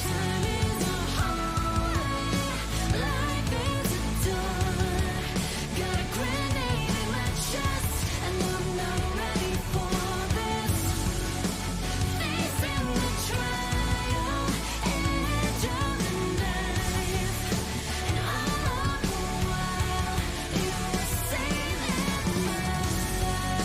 Time is a hallway, life is a door. Got a grenade in my chest, and I'm not ready for this. Facing the trial, edge of the knife, and all the while you were saving my life.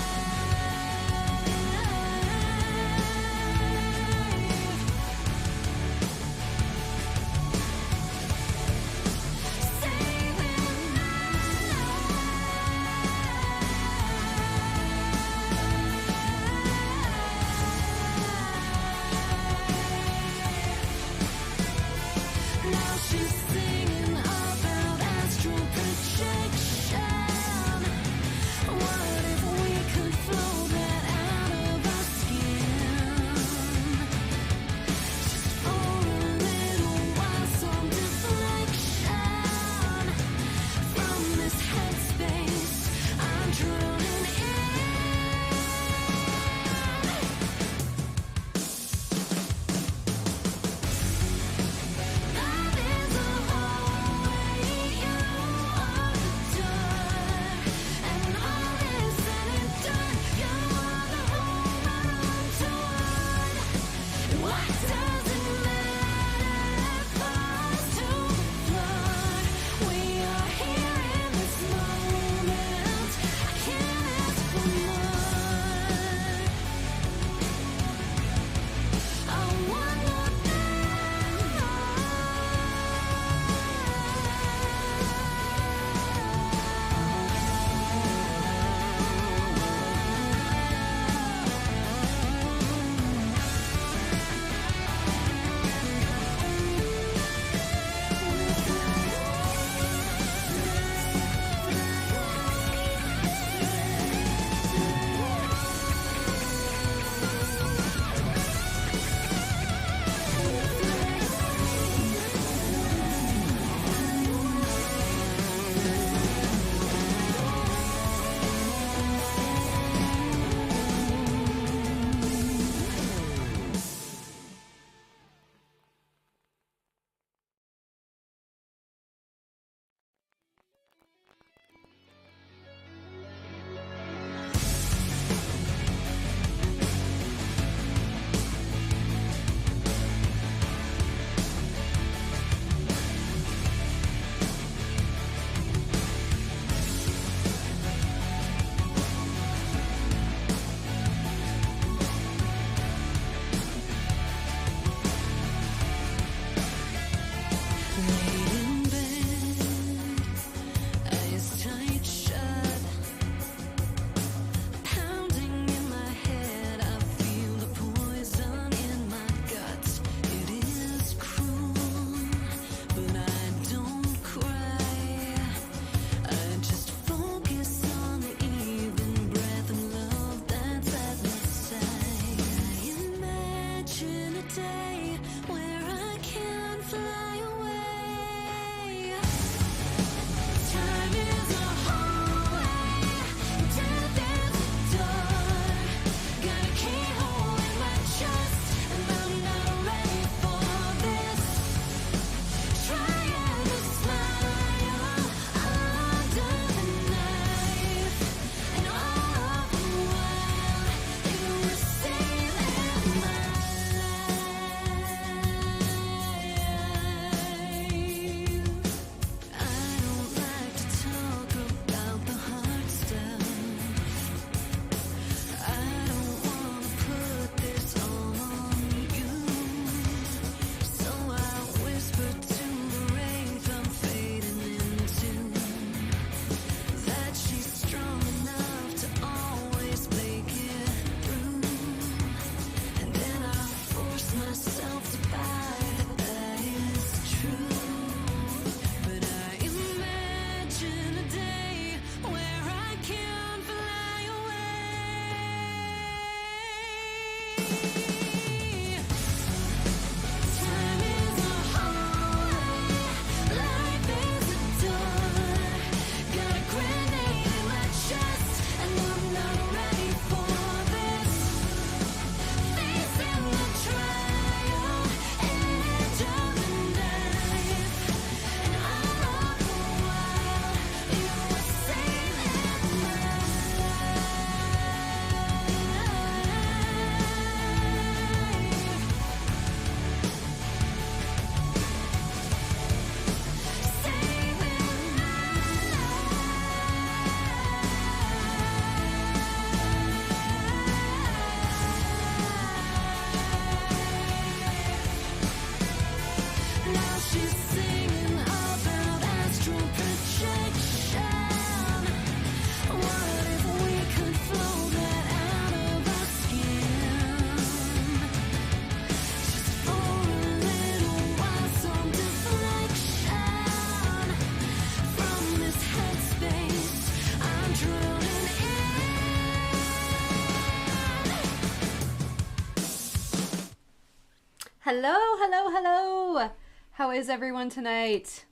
Hello, hello, hello. How is everyone tonight?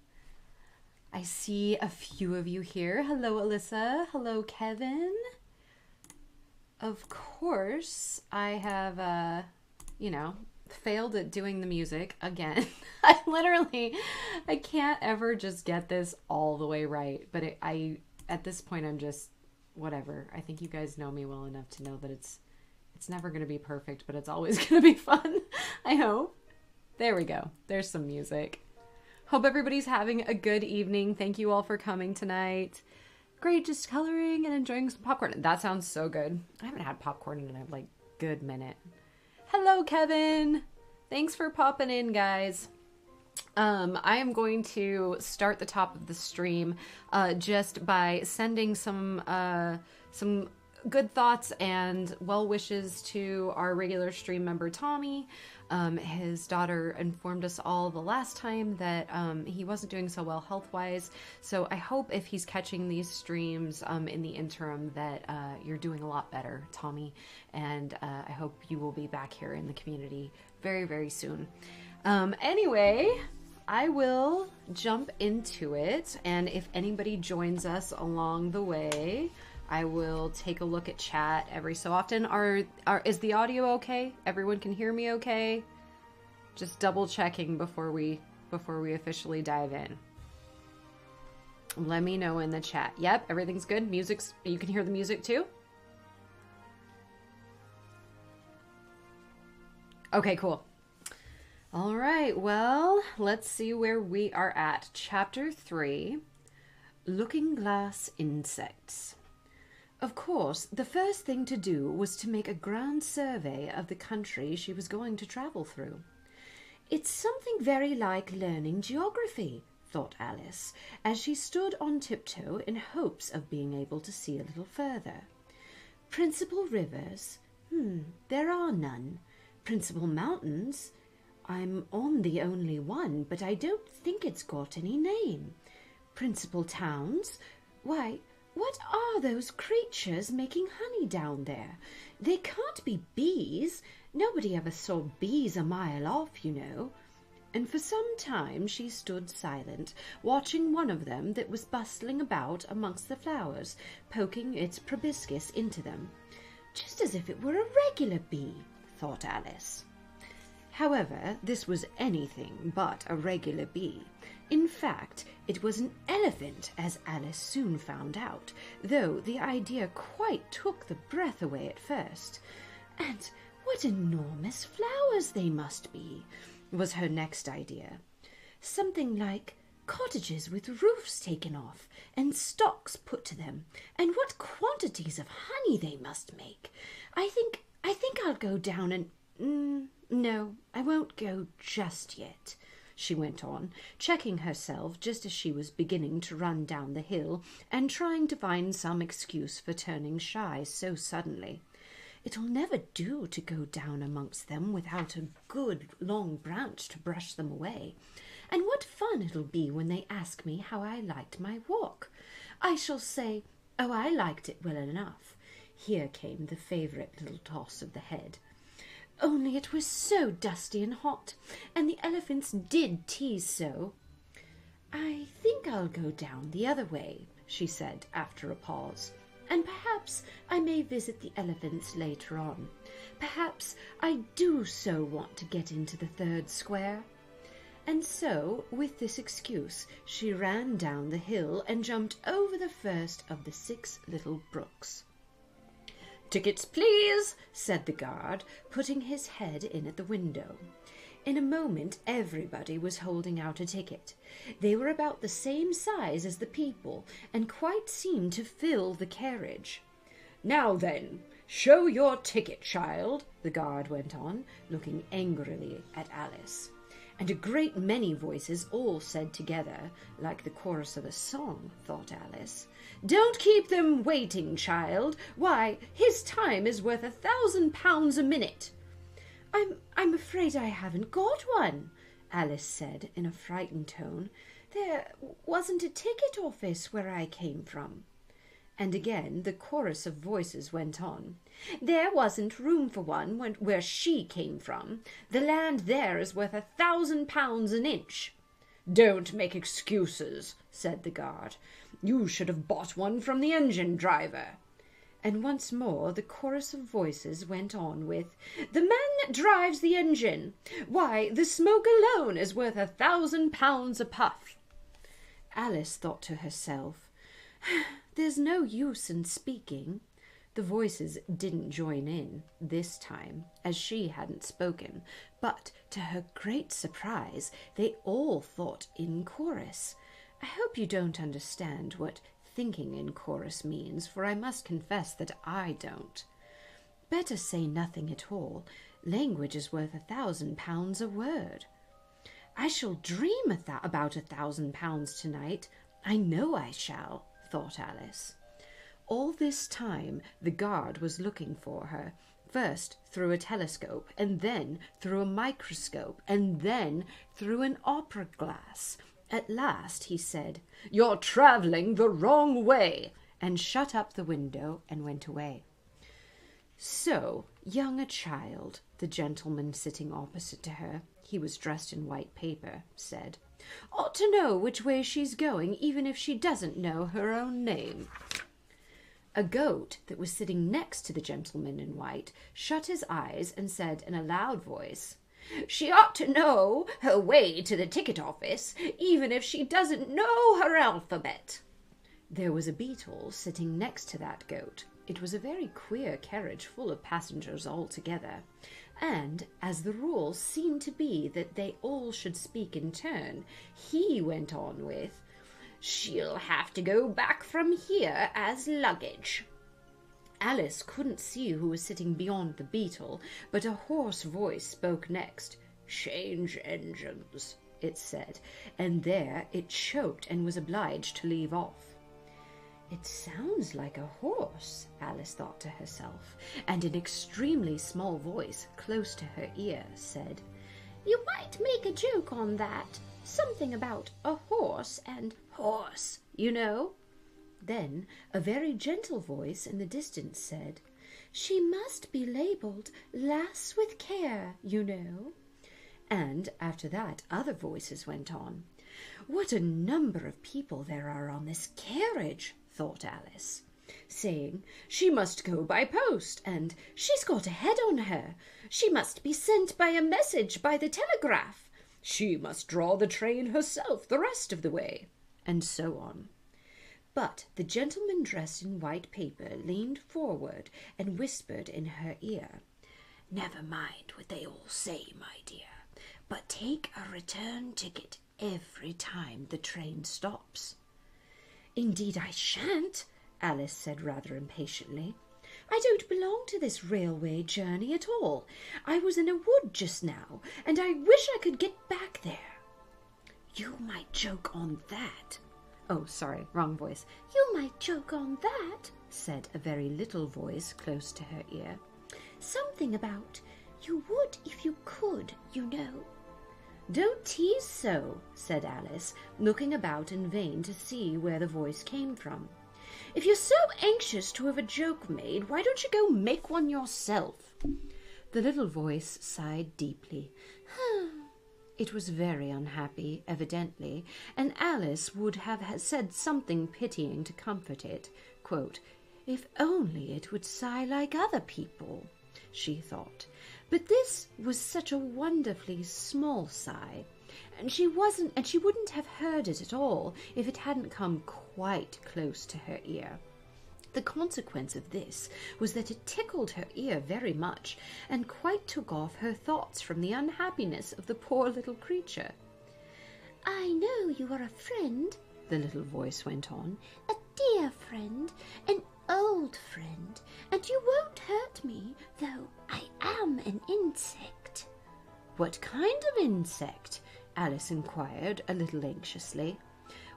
I see a few of you here. Hello, Alyssa. Hello, Kevin. Of course, I have, failed at doing the music again. I can't ever just get this all the way right. But at this point, I'm just, whatever. I think you guys know me well enough to know that it's never going to be perfect, but it's always going to be fun. I hope. There we go. There's some music. Hope everybody's having a good evening. Thank you all for coming tonight. Great, just coloring and enjoying some popcorn. That sounds so good. I haven't had popcorn in a good minute. Hello, Kevin. Thanks for popping in, guys. I am going to start the top of the stream just by sending some good thoughts and well wishes to our regular stream member Tommy. His daughter informed us all the last time that he wasn't doing so well health-wise, so I hope if he's catching these streams in the interim that you're doing a lot better, Tommy, and I hope you will be back here in the community very, very soon. Anyway, I will jump into it, and if anybody joins us along the way, I will take a look at chat every so often. Is the audio okay? Everyone can hear me okay? Just double checking before we officially dive in. Let me know in the chat. Yep, everything's good. You can hear the music too? Okay, cool. All right, well, let's see where we are at. Chapter 3, Looking Glass Insects. Of course, the first thing to do was to make a grand survey of the country she was going to travel through. It's something very like learning geography, thought Alice, as she stood on tiptoe in hopes of being able to see a little further. Principal rivers? There are none. Principal mountains? I'm on the only one, but I don't think it's got any name. Principal towns? Why, what are those creatures making honey down there? They can't be bees. Nobody ever saw bees a mile off, you know. And for some time she stood silent, watching one of them that was bustling about amongst the flowers, poking its proboscis into them. Just as if it were a regular bee, thought Alice. However, this was anything but a regular bee. In fact, it was an elephant, as Alice soon found out, though the idea quite took the breath away at first. And what enormous flowers they must be, was her next idea. Something like cottages with roofs taken off and stocks put to them, and what quantities of honey they must make. I think I'll go down and... No, I won't go just yet, she went on, checking herself just as she was beginning to run down the hill and trying to find some excuse for turning shy so suddenly. It'll never do to go down amongst them without a good long branch to brush them away. And what fun it'll be when they ask me how I liked my walk. I shall say, oh, I liked it well enough. Here came the favourite little toss of the head. Only it was so dusty and hot, and the elephants did tease so. I think I'll go down the other way, she said after a pause, and perhaps I may visit the elephants later on. Perhaps I do so want to get into the third square. And so, with this excuse, she ran down the hill and jumped over the first of the 6 little brooks. "Tickets, please," said the guard, putting his head in at the window. In a moment everybody was holding out a ticket. They were about the same size as the people, and quite seemed to fill the carriage. "Now then, show your ticket, child," the guard went on, looking angrily at Alice. And a great many voices all said together, like the chorus of a song, thought Alice, "Don't keep them waiting, child. Why, his time is worth £1,000 a minute." I'm afraid I haven't got one," Alice said in a frightened tone. "There wasn't a ticket office where I came from." And again the chorus of voices went on. There wasn't room for one where she came from. The land there is worth £1,000 an inch. Don't make excuses, said the guard. You should have bought one from the engine driver. And once more the chorus of voices went on with, the man that drives the engine. Why, the smoke alone is worth £1,000 a puff. Alice thought to herself, there's no use in speaking. The voices didn't join in this time, as she hadn't spoken, but to her great surprise, they all thought in chorus. I hope you don't understand what thinking in chorus means, for I must confess that I don't. Better say nothing at all. Language is worth £1,000 a word. I shall dream about £1,000 tonight. I know I shall, thought Alice. All this time the guard was looking for her, first through a telescope, and then through a microscope, and then through an opera glass. At last he said, You're travelling the wrong way, and shut up the window and went away. So young a child, the gentleman sitting opposite to her, he was dressed in white paper, said, ought to know which way she's going, even if she doesn't know her own name. A goat that was sitting next to the gentleman in white shut his eyes and said in a loud voice, She ought to know her way to the ticket office, even if she doesn't know her alphabet. There was a beetle sitting next to that goat. It was a very queer carriage full of passengers altogether, and as the rule seemed to be that they all should speak in turn, he went on with, She'll have to go back from here as luggage. Alice couldn't see who was sitting beyond the beetle, but a hoarse voice spoke next. Change engines, it said, and there it choked and was obliged to leave off. It sounds like a horse, Alice thought to herself, and an extremely small voice close to her ear said, You might make a joke on that. Something about a horse and horse, you know. Then a very gentle voice in the distance said, She must be labelled Lass with Care, you know. And after that other voices went on. What a number of people there are on this carriage, thought Alice, saying, She must go by post, and she's got a head on her. She must be sent by a message by the telegraph. She must draw the train herself the rest of the way, and so on. But the gentleman dressed in white paper leaned forward and whispered in her ear, Never mind what they all say, my dear, but take a return ticket every time the train stops. Indeed I shan't, Alice said rather impatiently. I don't belong to this railway journey at all. I was in a wood just now, and I wish I could get back there. You might joke on that. Oh, sorry, wrong voice. You might joke on that, said a very little voice close to her ear. Something about, you would if you could, you know. Don't tease so, said Alice, looking about in vain to see where the voice came from. If you're so anxious to have a joke made, why don't you go make one yourself? The little voice sighed deeply. It was very unhappy, evidently, and Alice would have said something pitying to comfort it. Quote, If only it would sigh like other people, she thought. But this was such a wonderfully small sigh, and she wouldn't have heard it at all if it hadn't come quite close to her ear. The consequence of this was that it tickled her ear very much, and quite took off her thoughts from the unhappiness of the poor little creature. I know you are a friend, the little voice went on, a dear friend, an old friend, and you won't hurt me, though I am an insect. What kind of insect? Alice inquired a little anxiously.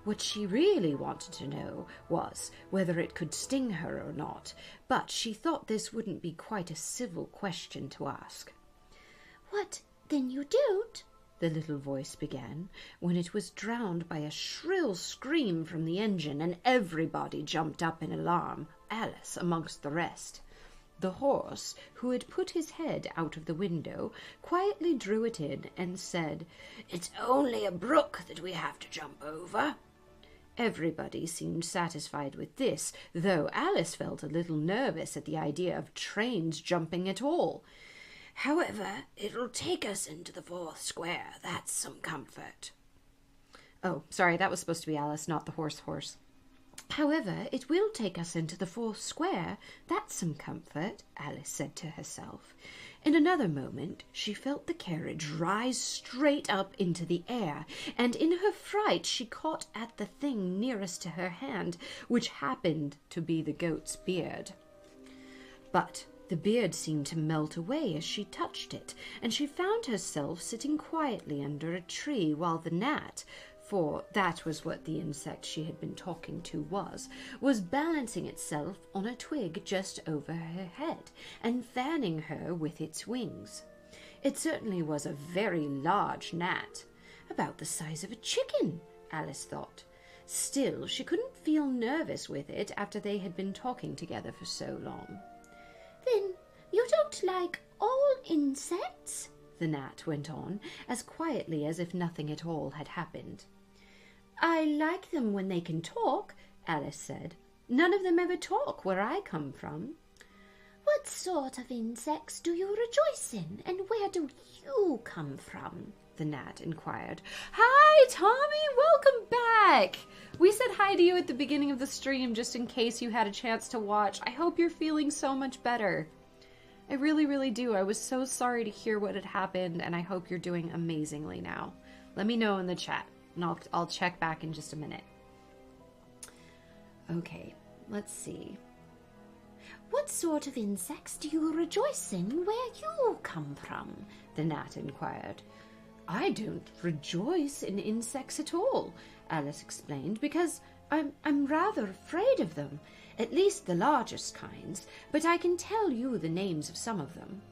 What she really wanted to know was whether it could sting her or not, but she thought this wouldn't be quite a civil question to ask. What, then you don't? the little voice began, when it was drowned by a shrill scream from the engine, and everybody jumped up in alarm, Alice amongst the rest. The horse, who had put his head out of the window, quietly drew it in and said, "It's only a brook that we have to jump over." Everybody seemed satisfied with this, though Alice felt a little nervous at the idea of trains jumping at all. "However, it'll take us into the 4th square. That's some comfort." Oh, sorry, that was supposed to be Alice, not the horse. "However, it will take us into the 4th square. That's some comfort," Alice said to herself. In another moment she felt the carriage rise straight up into the air, and in her fright she caught at the thing nearest to her hand, which happened to be the goat's beard. But the beard seemed to melt away as she touched it, and she found herself sitting quietly under a tree while the gnat, for that was what the insect she had been talking to was balancing itself on a twig just over her head and fanning her with its wings. It certainly was a very large gnat, about the size of a chicken, Alice thought. Still, she couldn't feel nervous with it after they had been talking together for so long. "Then you don't like all insects?" the gnat went on, as quietly as if nothing at all had happened. "I like them when they can talk," Alice said. "None of them ever talk where I come from." "What sort of insects do you rejoice in, and where do you come from?" the gnat inquired. "Hi, Tommy! Welcome back! We said hi to you at the beginning of the stream just in case you had a chance to watch. I hope you're feeling so much better. I really, really do. I was so sorry to hear what had happened, and I hope you're doing amazingly now. Let me know in the chat, and I'll check back in just a minute. Okay, let's see. "What sort of insects do you rejoice in where you come from?" the gnat inquired. "I don't rejoice in insects at all," Alice explained, "because I'm rather afraid of them, at least the largest kinds, but I can tell you the names of some of them."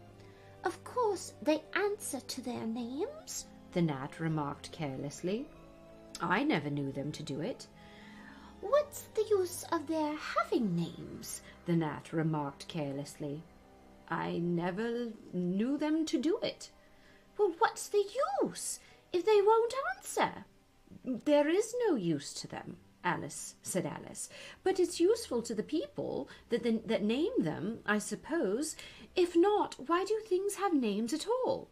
"Of course they answer to their names," the gnat remarked carelessly. "I never knew them to do it." "What's the use of their having names?" the gnat remarked carelessly. "I never knew them to do it." "Well, what's the use if they won't answer?" "There is no use to them," said Alice, "but it's useful to the people that name them, I suppose. If not, why do things have names at all?"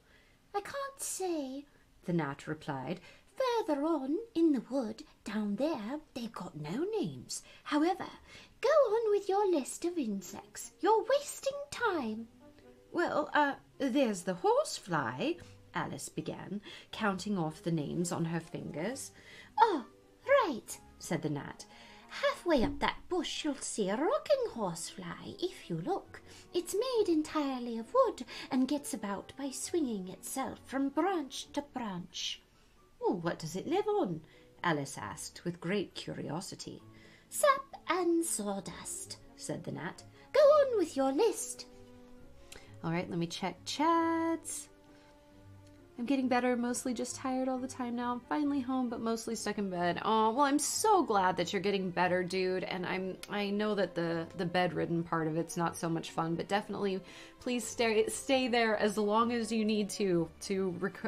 "I can't say," the gnat replied. "Further on in the wood, down there, they've got no names. However, go on with your list of insects. You're wasting time." "Well, there's the horsefly," Alice began, counting off the names on her fingers. "Oh, right," said the gnat. "Halfway up that bush you'll see a rocking horsefly, if you look. It's made entirely of wood and gets about by swinging itself from branch to branch." "Well, what does it live on?" Alice asked with great curiosity. "Sap and sawdust," said the gnat. "Go on with your list." All right, let me check chats. I'm getting better, mostly just tired all the time now. I'm finally home, but mostly stuck in bed. Oh, well, I'm so glad that you're getting better, dude. And I know that the bedridden part of it's not so much fun, but definitely please stay there as long as you need to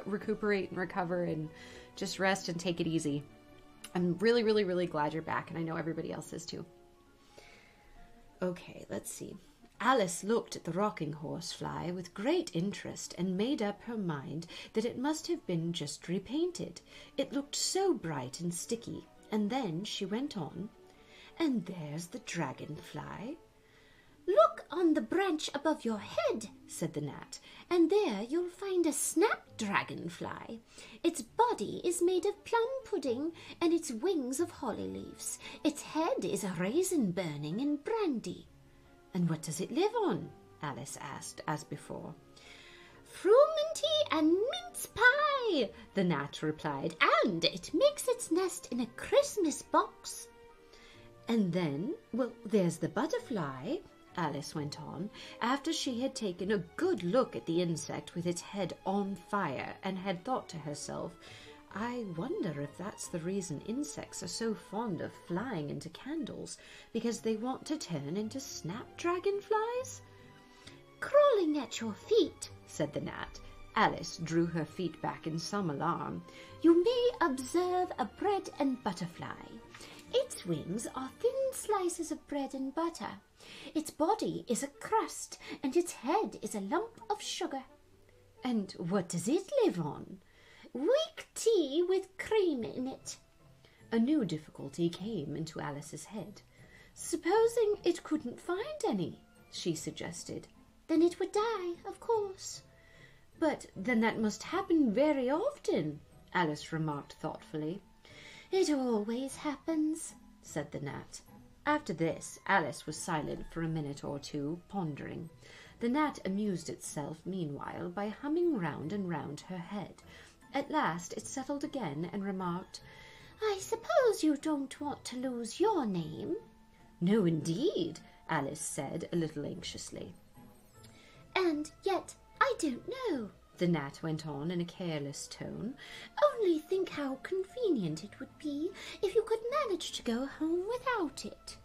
recuperate and recover and just rest and take it easy. I'm really, really, really glad you're back, and I know everybody else is too. Okay, let's see. Alice looked at the rocking horsefly with great interest and made up her mind that it must have been just repainted. It looked so bright and sticky. And then she went on, "And there's the dragonfly." "Look on the branch above your head," said the gnat, "and there you'll find a snapdragonfly. Its body is made of plum pudding and its wings of holly leaves. Its head is a raisin burning in brandy." "And what does it live on?" Alice asked, as before. "Frumenty and mince pie," the gnat replied, "and it makes its nest in a Christmas box." "And then, well, there's the butterfly," Alice went on, after she had taken a good look at the insect with its head on fire and had thought to herself, I wonder if that's the reason insects are so fond of flying into candles, because they want to turn into snapdragonflies? Crawling at your feet, said the gnat. Alice drew her feet back in some alarm. you may observe a bread and butter fly. Its wings are thin slices of bread and butter. Its body is a crust, and its head is a lump of sugar. And what does it live on? Weak tea with cream in it. A new difficulty came into Alice's head. Supposing it couldn't find any, she suggested. Then it would die, of course. But then that must happen very often, Alice remarked thoughtfully. It always happens, said the gnat. After this, Alice was silent for a minute or two, pondering. The gnat amused itself meanwhile by humming round and round her head. At last it settled again and remarked, I suppose you don't want to lose your name? No, indeed, Alice said a little anxiously. And yet I don't know, the gnat went on in a careless tone. Only think how convenient it would be if you could manage to go home without it.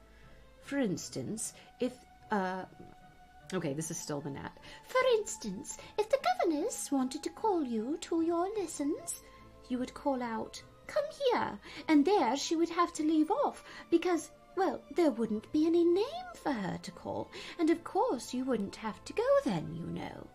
For instance, if, okay, this is still the gnat. For instance, if the governess wanted to call you to your lessons, you would call out, come here, and there she would have to leave off, because, well, there wouldn't be any name for her to call, and of course you wouldn't have to go then, you know.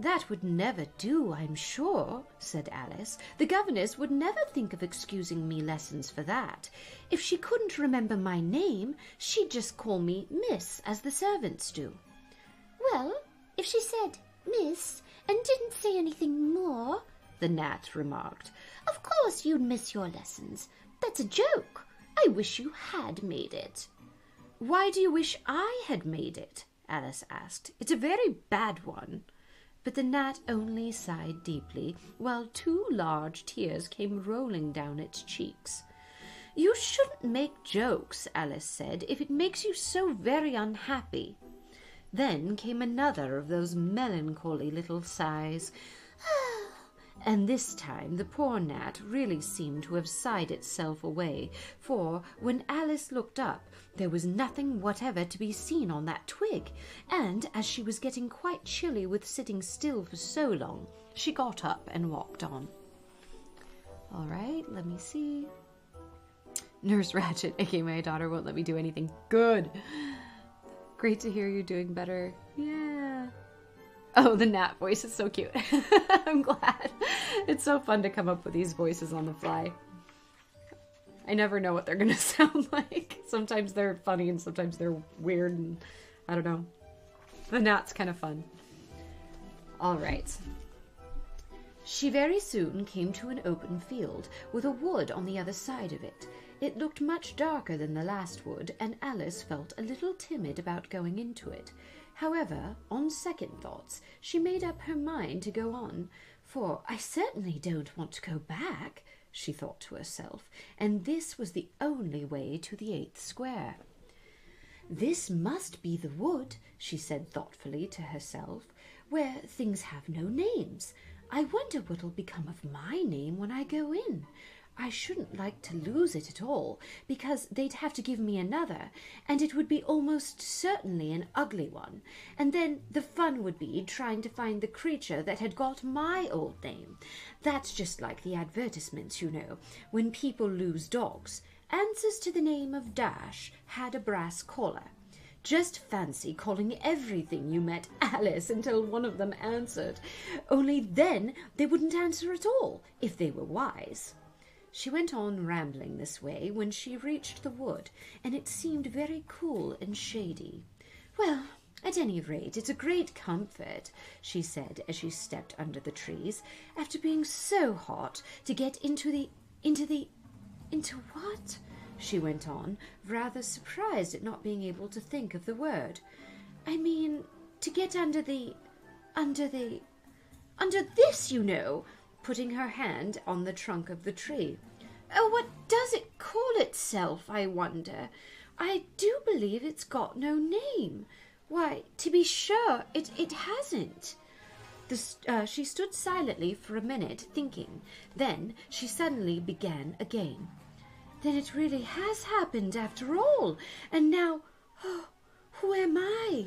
That would never do, I'm sure, said Alice. The governess would never think of excusing me lessons for that. If she couldn't remember my name, she'd just call me Miss, as the servants do. Well, if she said Miss and didn't say anything more, the gnat remarked, of course you'd miss your lessons. That's a joke. I wish you had made it. Why do you wish I had made it? Alice asked. It's a very bad one. But the gnat only sighed deeply, while 2 large tears came rolling down its cheeks. You shouldn't make jokes, Alice said, if it makes you so very unhappy. Then came another of those melancholy little sighs, and this time the poor gnat really seemed to have sighed itself away, for when Alice looked up, there was nothing whatever to be seen on that twig, and as she was getting quite chilly with sitting still for so long, she got up and walked on. All right, let me see. Nurse Ratched, aka my daughter, won't let me do anything good. Great to hear you're doing better. Yeah. Oh, the gnat voice is so cute. I'm glad. It's so fun to come up with these voices on the fly. I never know what they're going to sound like. Sometimes they're funny and sometimes they're weird and I don't know. The gnat's kind of fun. All right. She very soon came to an open field with a wood on the other side of it. It looked much darker than the last wood, and Alice felt a little timid about going into it. However, on second thoughts, she made up her mind to go on, for I certainly don't want to go back, she thought to herself, and this was the only way to the 8th square. This must be the wood, she said thoughtfully to herself, where things have no names. I wonder what'll become of my name when I go in. I shouldn't like to lose it at all, because they'd have to give me another, and it would be almost certainly an ugly one, and then the fun would be trying to find the creature that had got my old name. That's just like the advertisements, you know, when people lose dogs. Answers to the name of Dash had a brass collar. Just fancy calling everything you met Alice until one of them answered. Only then they wouldn't answer at all, if they were wise. She went on rambling this way when she reached the wood, and it seemed very cool and shady. Well, at any rate, it's a great comfort, she said as she stepped under the trees, after being so hot to get into what? She went on, rather surprised at not being able to think of the word. I mean, to get under this, you know, putting her hand on the trunk of the tree. Oh, what does it call itself, I wonder? I do believe it's got no name. Why, to be sure, it hasn't. She stood silently for a minute, thinking. Then she suddenly began again. Then it really has happened after all. And now, oh, who am I?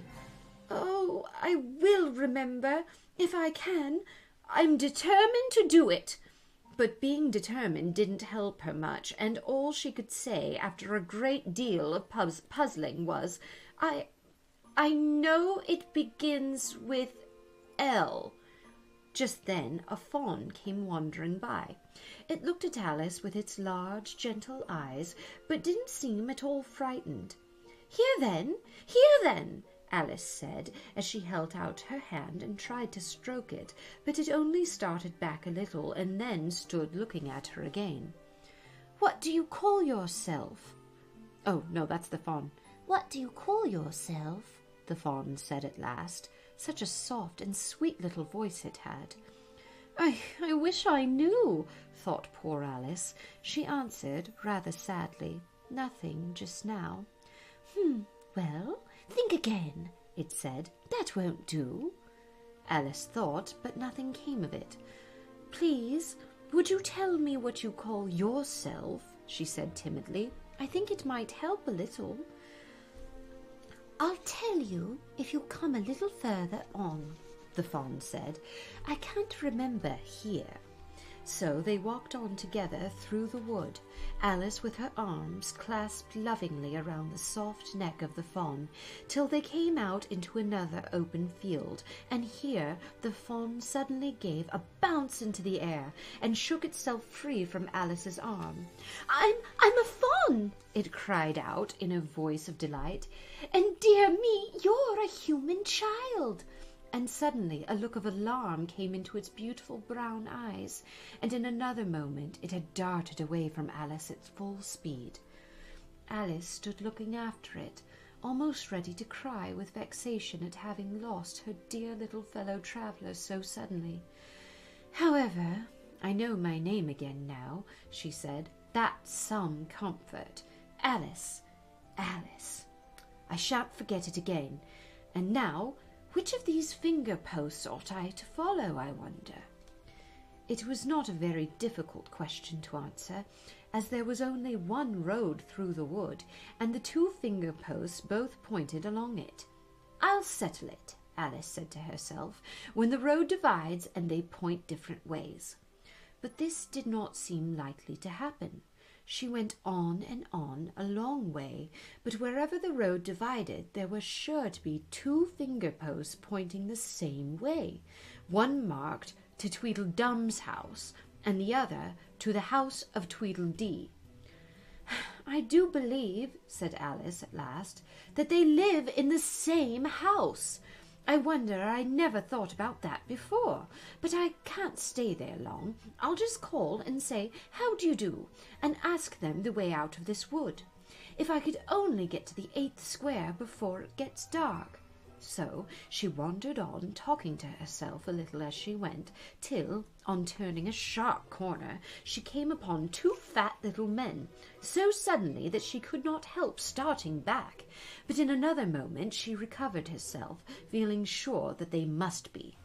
Oh, I will remember, if I can. I'm determined to do it. But being determined didn't help her much, and all she could say after a great deal of puzzling was, I know it begins with L. Just then a fawn came wandering by. It looked at Alice with its large, gentle eyes, but didn't seem at all frightened. Here then, Alice said, as she held out her hand and tried to stroke it, but it only started back a little and then stood looking at her again. What do you call yourself? Oh, no, that's the fawn. What do you call yourself? The fawn said at last. Such a soft and sweet little voice it had. I wish I knew, thought poor Alice. She answered, rather sadly, nothing just now. Well, think again, it said. That won't do. Alice thought, but nothing came of it. Please, would you tell me what you call yourself? She said timidly. I think it might help a little. I'll tell you if you come a little further on, the fawn said. I can't remember here. So they walked on together through the wood, Alice with her arms clasped lovingly around the soft neck of the fawn, till they came out into another open field, and here the fawn suddenly gave a bounce into the air and shook itself free from Alice's arm. I'm a fawn, it cried out in a voice of delight, and dear me, you're a human child. And suddenly a look of alarm came into its beautiful brown eyes, and in another moment it had darted away from Alice at full speed. Alice stood looking after it, almost ready to cry with vexation at having lost her dear little fellow traveller so suddenly. However, I know my name again now, she said. That's some comfort. Alice, Alice. I shan't forget it again. And now, which of these finger posts ought I to follow, I wonder? It was not a very difficult question to answer, as there was only one road through the wood, and the two finger posts both pointed along it. I'll settle it, Alice said to herself, when the road divides and they point different ways. But this did not seem likely to happen. She went on and on a long way, but wherever the road divided there were sure to be two finger posts pointing the same way, one marked to Tweedledum's house and the other to the house of Tweedledee. I do believe, said Alice at last, that they live in the same house. I wonder I never thought about that before, but I can't stay there long. I'll just call and say, how do you do, and ask them the way out of this wood. If I could only get to the 8th square before it gets dark. So she wandered on, talking to herself a little as she went, till, on turning a sharp corner, she came upon two fat little men, so suddenly that she could not help starting back. But in another moment she recovered herself, feeling sure that they must be.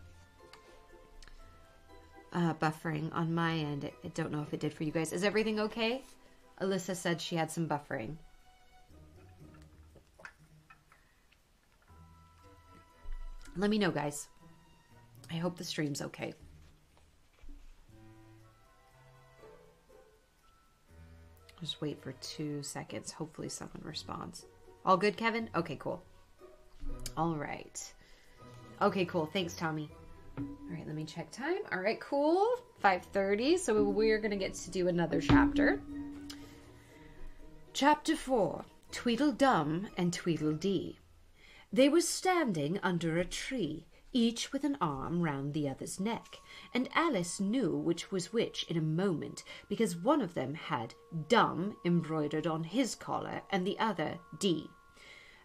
Buffering on my end. I don't know if it did for you guys. Is everything okay? Alyssa said she had some buffering. Let me know, guys. I hope the stream's okay. Just wait for 2 seconds. Hopefully someone responds. All good, Kevin? Okay, cool. All right. Okay, cool. Thanks, Tommy. All right, let me check time. All right, cool. 5:30. So we're going to get to do another chapter. Chapter 4. Tweedledum and Tweedledee. They were standing under a tree, each with an arm round the other's neck, and Alice knew which was which in a moment, because one of them had "Dum" embroidered on his collar, and the other "D."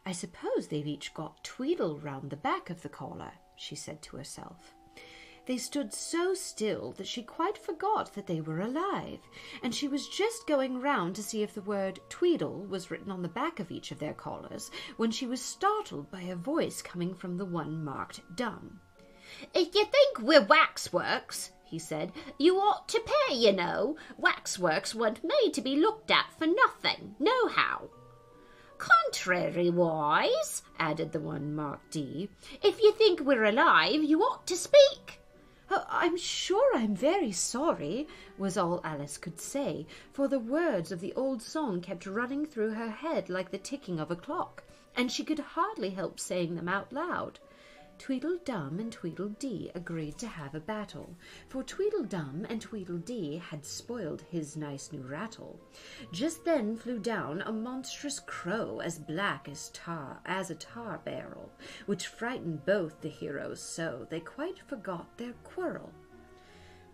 I suppose they've each got Tweedle round the back of the collar, she said to herself. They stood so still that she quite forgot that they were alive, and she was just going round to see if the word Tweedle was written on the back of each of their collars when she was startled by a voice coming from the one marked Dumb. "If you think we're waxworks," he said, "you ought to pay, you know. Waxworks weren't made to be looked at for nothing, nohow." "Contrariwise," added the one marked D, "if you think we're alive, you ought to speak." "Oh, I'm sure I'm very sorry," was all Alice could say, for the words of the old song kept running through her head like the ticking of a clock, and she could hardly help saying them out loud. Tweedledum and Tweedledee agreed to have a battle, for Tweedledum and Tweedledee had spoiled his nice new rattle. Just then flew down a monstrous crow as black as a tar barrel, which frightened both the heroes so they quite forgot their quarrel.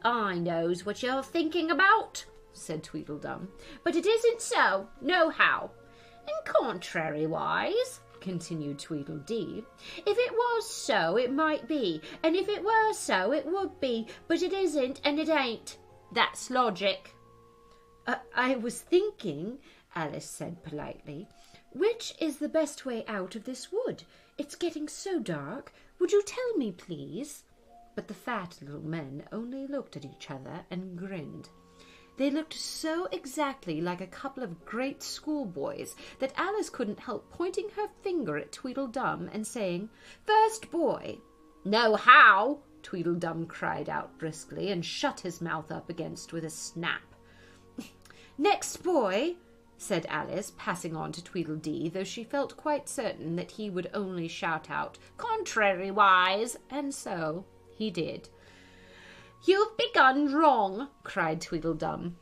"I knows what you're thinking about," said Tweedledum, "but it isn't so, nohow. And contrariwise," continued Tweedledee, "if it was so, it might be, and if it were so, it would be, but it isn't and it ain't. That's logic." I was thinking," Alice said politely, "which is the best way out of this wood? It's getting so dark. Would you tell me, please?" But the fat little men only looked at each other and grinned. They looked so exactly like a couple of great schoolboys that Alice couldn't help pointing her finger at Tweedledum and saying, "First boy." "Nohow," Tweedledum cried out briskly and shut his mouth up against with a snap. "Next boy," said Alice, passing on to Tweedledee, though she felt quite certain that he would only shout out, "Contrariwise," and so he did. "You've begun wrong," cried Tweedledum.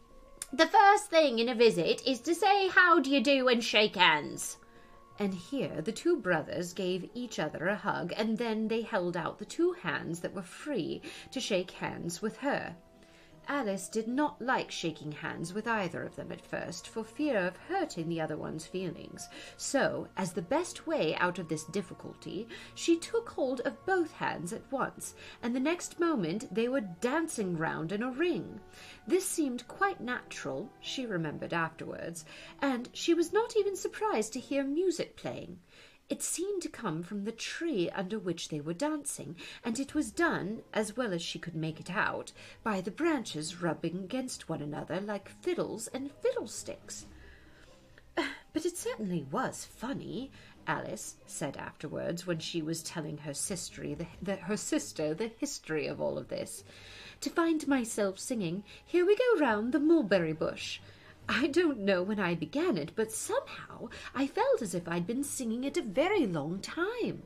"The first thing in a visit is to say how do you do and shake hands." And here the two brothers gave each other a hug, and then they held out the two hands that were free to shake hands with her. Alice did not like shaking hands with either of them at first, for fear of hurting the other one's feelings. So, as the best way out of this difficulty, she took hold of both hands at once, and the next moment they were dancing round in a ring. This seemed quite natural, she remembered afterwards, and she was not even surprised to hear music playing. It seemed to come from the tree under which they were dancing, and it was done, as well as she could make it out, by the branches rubbing against one another like fiddles and fiddlesticks. "But it certainly was funny," Alice said afterwards when she was telling her sister the history of all of this, "to find myself singing, 'Here we go round the mulberry bush.' I don't know when I began it, but somehow I felt as if I'd been singing it a very long time."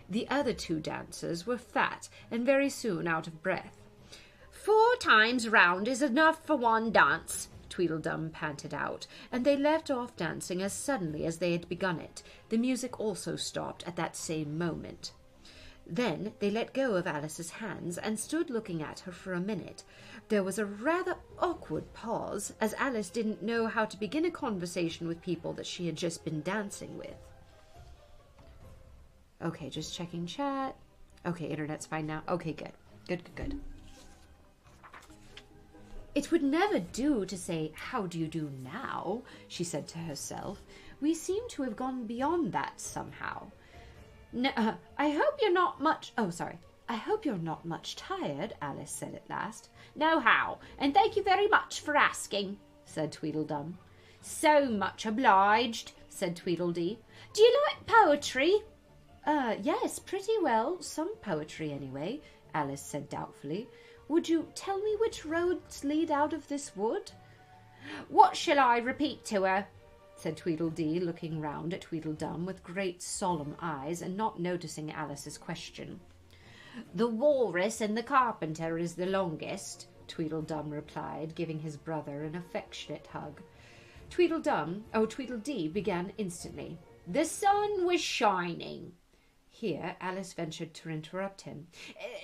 The other two dancers were fat and very soon out of breath. "4 times round is enough for one dance," Tweedledum panted out, and they left off dancing as suddenly as they had begun it. The music also stopped at that same moment. Then they let go of Alice's hands and stood looking at her for a minute. There was a rather awkward pause, as Alice didn't know how to begin a conversation with people that she had just been dancing with. Okay, just checking chat. Okay, internet's fine now. Okay, good. Good. "It would never do to say, 'How do you do now?'" she said to herself. "We seem to have gone beyond that somehow. I hope you're not much tired," Alice said at last. "Nohow, and thank you very much for asking," said Tweedledum. "So much obliged," said Tweedledee. "Do you like poetry?" Yes, pretty well. Some poetry, anyway," Alice said doubtfully. "Would you tell me which roads lead out of this wood?" "What shall I repeat to her?" said Tweedledee, looking round at Tweedledum with great solemn eyes and not noticing Alice's question. "The walrus and the carpenter is the longest," Tweedledum replied, giving his brother an affectionate hug. Tweedledee began instantly. "The sun was shining." Here Alice ventured to interrupt him.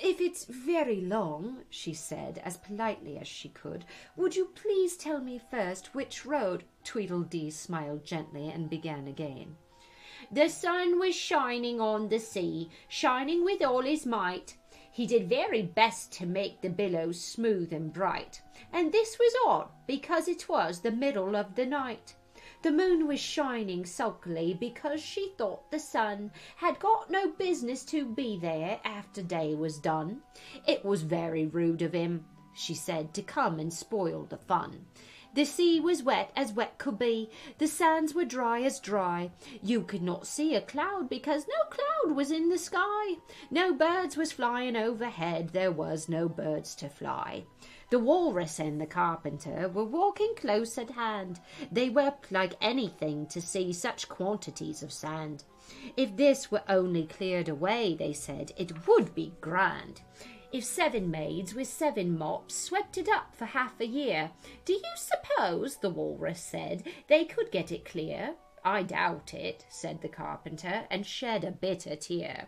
"If it's very long," she said, as politely as she could, "would you please tell me first which road—" Tweedledee smiled gently and began again. "The sun was shining on the sea, shining with all his might. He did very best to make the billows smooth and bright, and this was odd because it was the middle of the night. The moon was shining sulkily because she thought the sun had got no business to be there after day was done. It was very rude of him, she said, to come and spoil the fun. The sea was wet as wet could be, the sands were dry as dry. You could not see a cloud because no cloud was in the sky. No birds was flying overhead, there was no birds to fly. The walrus and the carpenter were walking close at hand. They wept like anything to see such quantities of sand. If this were only cleared away, they said, it would be grand. If 7 maids with 7 mops swept it up for half a year, do you suppose, the walrus said, they could get it clear? I doubt it, said the carpenter, and shed a bitter tear.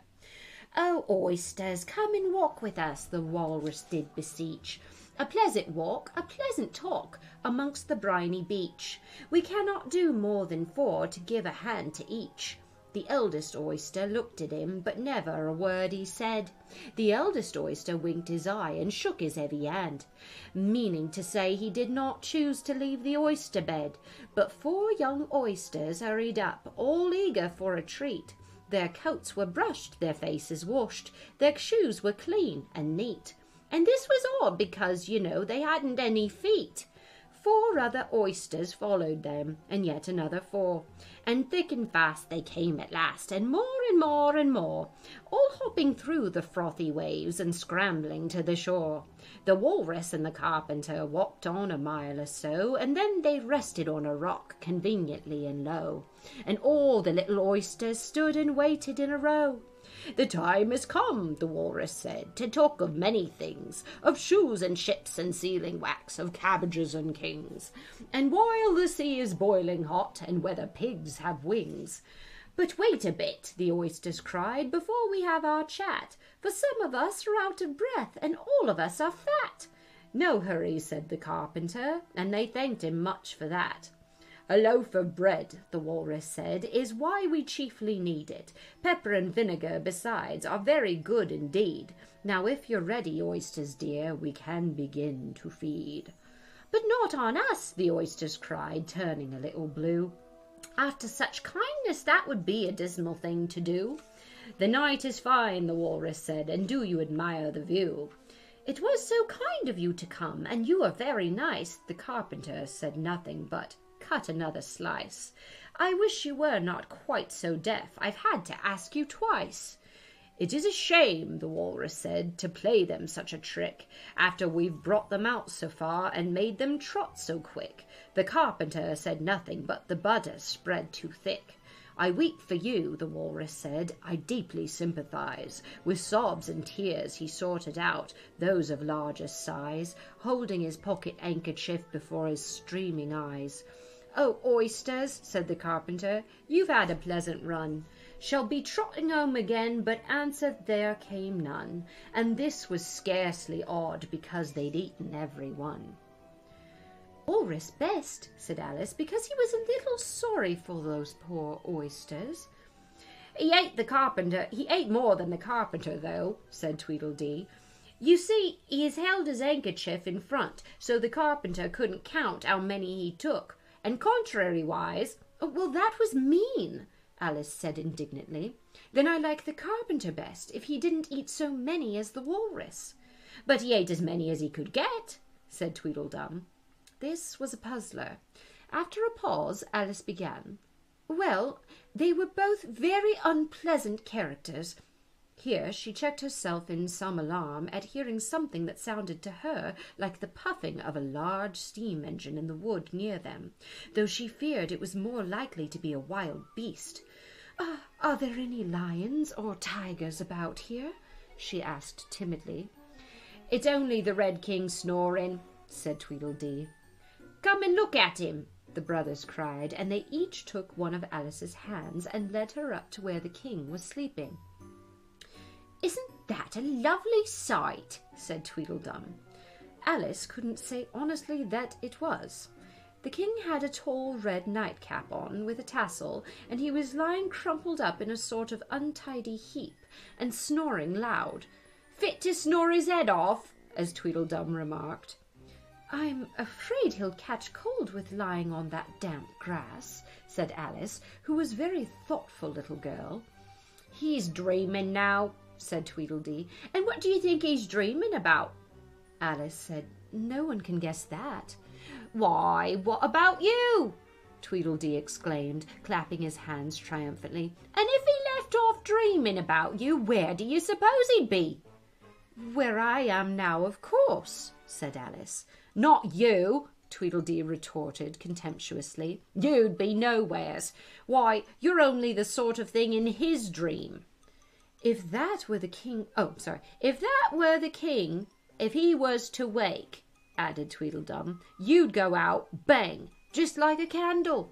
Oh, oysters, come and walk with us, the walrus did beseech. A pleasant walk, a pleasant talk, amongst the briny beach. We cannot do more than 4 to give a hand to each. The eldest oyster looked at him, but never a word he said. The eldest oyster winked his eye and shook his heavy hand, meaning to say he did not choose to leave the oyster bed. But 4 young oysters hurried up, all eager for a treat. Their coats were brushed, their faces washed, their shoes were clean and neat. And this was odd because, they hadn't any feet. 4 other oysters followed them, and yet another 4. And thick and fast they came at last, and more and more and more, all hopping through the frothy waves and scrambling to the shore. The walrus and the carpenter walked on a mile or so, and then they rested on a rock conveniently and low. And all the little oysters stood and waited in a row. The time has come, the walrus said, to talk of many things, of shoes and ships and sealing wax, of cabbages and kings, and while the sea is boiling hot, and whether pigs have wings. But wait a bit, the oysters cried, before we have our chat, for some of us are out of breath, and all of us are fat. No hurry, said the carpenter, and they thanked him much for that. A loaf of bread, the walrus said, is why we chiefly need it. Pepper and vinegar, besides, are very good indeed. Now, if you're ready, oysters dear, we can begin to feed. But not on us, the oysters cried, turning a little blue. After such kindness, that would be a dismal thing to do. The night is fine, the walrus said, and do you admire the view? It was so kind of you to come, and you are very nice. The carpenter said nothing but cut another slice. I wish you were not quite so deaf. I've had to ask you twice. It is a shame, the walrus said, to play them such a trick, after we've brought them out so far and made them trot so quick. The carpenter said nothing, but the butter spread too thick. I weep for you, the walrus said, I deeply sympathize. With sobs and tears he sorted out those of largest size, holding his pocket handkerchief before his streaming eyes. Oh, oysters, said the carpenter, you've had a pleasant run. Shall be trotting home again, but answer there came none, and this was scarcely odd, because they'd eaten every one. Walrus best, said Alice, because he was a little sorry for those poor oysters. He ate more than the carpenter, though, said Tweedledee. You see, he has held his handkerchief in front, so the carpenter couldn't count how many he took. And contrariwise, well, that was mean, Alice said indignantly. Then I like the carpenter best, if he didn't eat so many as the walrus. But he ate as many as he could get, said Tweedledum. This was a puzzler. After a pause, Alice began. Well, they were both very unpleasant characters. Here she checked herself in some alarm at hearing something that sounded to her like the puffing of a large steam engine in the wood near them, though she feared it was more likely to be a wild beast. Are there any lions or tigers about here? She asked timidly. It's only the Red King snoring, said Tweedledee. Come and look at him, the brothers cried, and they each took one of Alice's hands and led her up to where the king was sleeping. Isn't that a lovely sight? Said Tweedledum. Alice couldn't say honestly that it was. The king had a tall red nightcap on with a tassel, and he was lying crumpled up in a sort of untidy heap and snoring loud. fit to snore his head off, as Tweedledum remarked. I'm afraid he'll catch cold with lying on that damp grass, said Alice, who was a very thoughtful little girl. He's dreaming now, said Tweedledee. And what do you think he's dreaming about? Alice said, no one can guess that. Why, what about you? Tweedledee exclaimed, clapping his hands triumphantly. And if he left off dreaming about you, where do you suppose he'd be? Where I am now, of course, said Alice. Not you, Tweedledee retorted contemptuously. You'd be nowheres. Why, you're only the sort of thing in his dream. If that were the king... If that were the king, if he was to wake, added Tweedledum, you'd go out, bang, just like a candle.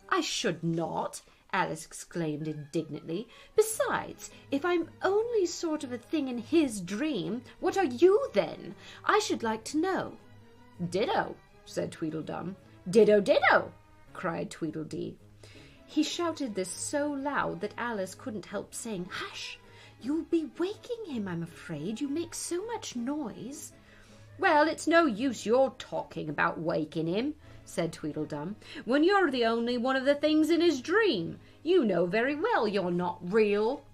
I should not, Alice exclaimed indignantly. Besides, if I'm only sort of a thing in his dream, what are you then? I should like to know. Ditto, said Tweedledum. Ditto, ditto, cried Tweedledee. He shouted this so loud that Alice couldn't help saying, Hush! You'll be waking him, I'm afraid. You make so much noise. Well, it's no use your talking about waking him, said Tweedledum, when you're the only one of the things in his dream. You know very well you're not real.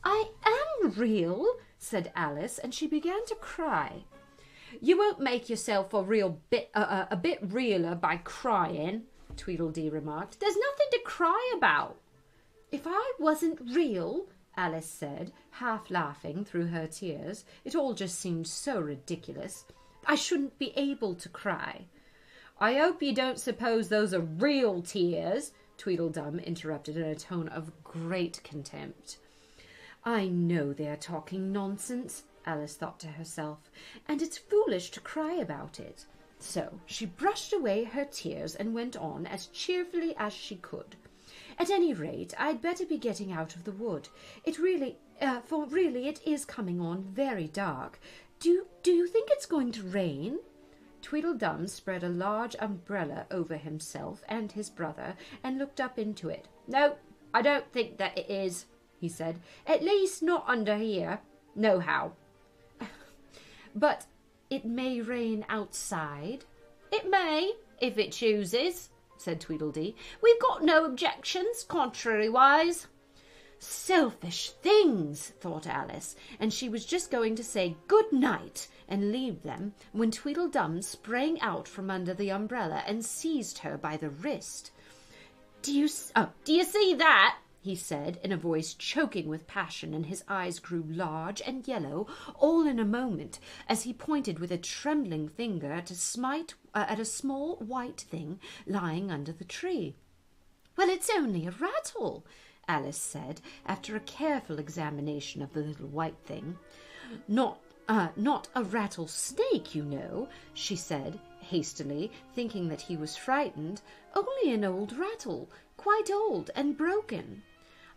I am real, said Alice, and she began to cry. You won't make yourself a bit realer by crying, Tweedledee remarked. There's nothing to cry about. If I wasn't real, Alice said, half laughing through her tears, it all just seemed so ridiculous, I shouldn't be able to cry. I hope you don't suppose those are real tears, Tweedledum interrupted in a tone of great contempt. I know they're talking nonsense, Alice thought to herself, and it's foolish to cry about it. So she brushed away her tears and went on as cheerfully as she could. At any rate, I'd better be getting out of the wood. It really is coming on very dark. Do you think it's going to rain? Tweedledum spread a large umbrella over himself and his brother and looked up into it. No, I don't think that it is, he said. At least not under here. Nohow. But it may rain outside. It may, if it chooses, said Tweedledee. We've got no objections, contrariwise. Selfish things, thought Alice, and she was just going to say good night and leave them when Tweedledum sprang out from under the umbrella and seized her by the wrist. Do you see that? He said in a voice choking with passion, and his eyes grew large and yellow all in a moment as he pointed with a trembling finger to smite at a small white thing lying under the tree. Well, it's only a rattle, Alice said, after a careful examination of the little white thing. Not a rattlesnake, you know, she said hastily, thinking that he was frightened. Only an old rattle, quite old and broken.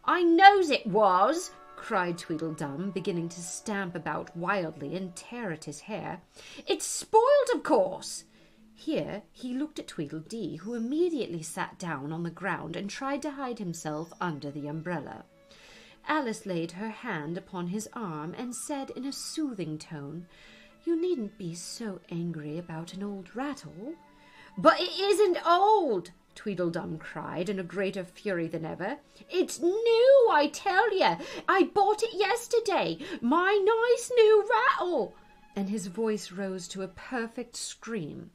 I knows it was, cried Tweedledum, beginning to stamp about wildly and tear at his hair. It's spoiled, of course. Here he looked at Tweedledee, who immediately sat down on the ground and tried to hide himself under the umbrella. Alice laid her hand upon his arm and said in a soothing tone, You needn't be so angry about an old rattle. But it isn't old, Tweedledum cried in a greater fury than ever. It's new, I tell you. I bought it yesterday. My nice new rattle. And his voice rose to a perfect scream.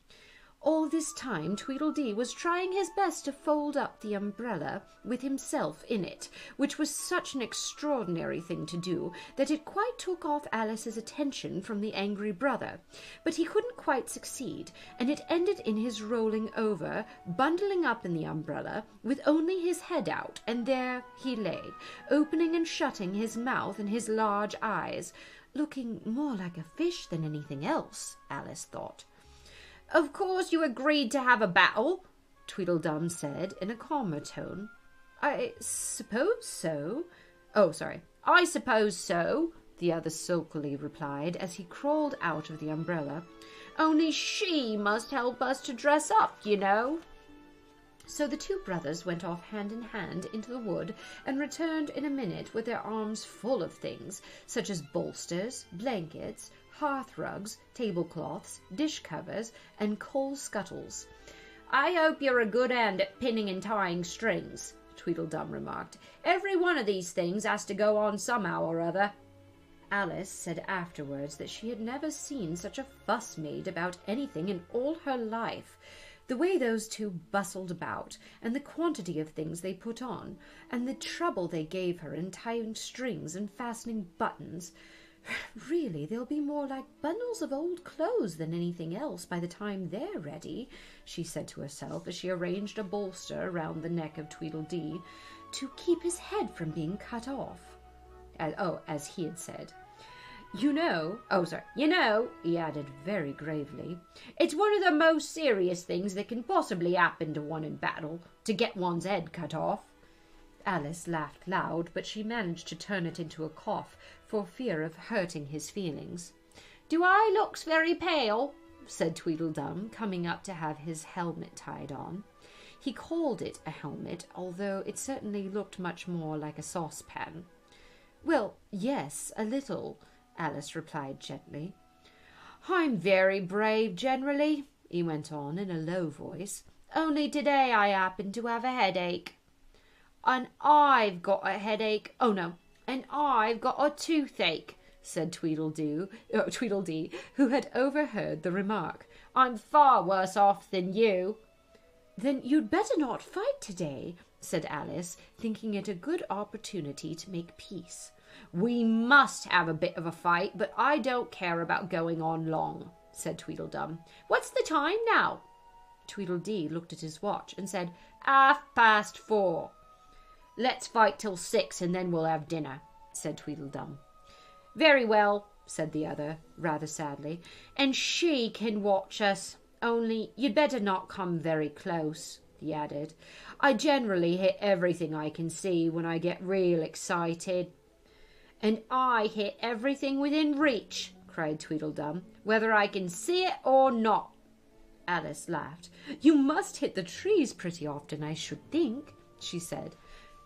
All this time Tweedledee was trying his best to fold up the umbrella with himself in it, which was such an extraordinary thing to do that it quite took off Alice's attention from the angry brother. But he couldn't quite succeed, and it ended in his rolling over, bundling up in the umbrella, with only his head out, and there he lay, opening and shutting his mouth and his large eyes, looking more like a fish than anything else, Alice thought. Of course you agreed to have a battle, Tweedledum said in a calmer tone. I suppose so. I suppose so, the other sulkily replied as he crawled out of the umbrella. Only she must help us to dress up, you know. So the two brothers went off hand in hand into the wood and returned in a minute with their arms full of things, such as bolsters, blankets, hearth rugs, tablecloths, dish covers, and coal scuttles. "I hope you're a good hand at pinning and tying strings," Tweedledum remarked. "Every one of these things has to go on somehow or other." Alice said afterwards that she had never seen such a fuss made about anything in all her life. The way those two bustled about, and the quantity of things they put on, and the trouble they gave her in tying strings and fastening buttons. "Really, they'll be more like bundles of old clothes than anything else by the time they're ready," she said to herself as she arranged a bolster around the neck of Tweedledee to keep his head from being cut off. As he had said. You know, he added very gravely, "it's one of the most serious things that can possibly happen to one in battle, to get one's head cut off." Alice laughed loud, but she managed to turn it into a cough for fear of hurting his feelings. "Do I looks very pale?" said Tweedledum, coming up to have his helmet tied on. He called it a helmet, although it certainly looked much more like a saucepan. "Well, yes, a little," Alice replied gently. "I'm very brave generally," he went on in a low voice. "Only today I happen to have a headache." "And I've got a headache. And I've got a toothache," said Tweedledee, who had overheard the remark. "I'm far worse off than you." "Then you'd better not fight today," said Alice, thinking it a good opportunity to make peace. "We must have a bit of a fight, but I don't care about going on long," said Tweedledum. "What's the time now?" Tweedledee looked at his watch and said, 4:30. "Let's fight till 6 and then we'll have dinner," said Tweedledum. "Very well," said the other, rather sadly, "and she can watch us. Only you'd better not come very close," he added. "I generally hit everything I can see when I get real excited." "And I hit everything within reach," cried Tweedledum, "whether I can see it or not." Alice laughed. "You must hit the trees pretty often, I should think," she said.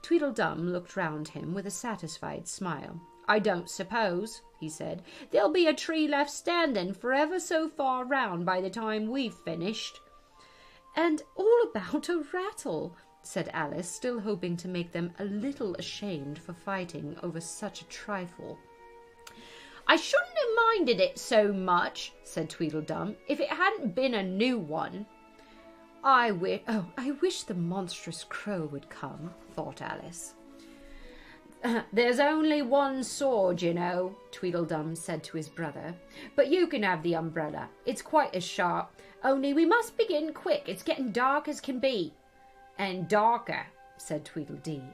Tweedledum looked round him with a satisfied smile. "I don't suppose," he said, "there'll be a tree left standing for ever so far round by the time we've finished." "And all about a rattle," said Alice, still hoping to make them a little ashamed for fighting over such a trifle. "I shouldn't have minded it so much," said Tweedledum, "if it hadn't been a new one." I wish the monstrous crow would come," thought Alice. "There's only one sword, you know," Tweedledum said to his brother, "but you can have the umbrella. It's quite as sharp, only we must begin quick. It's getting dark as can be." "And darker," said Tweedledee.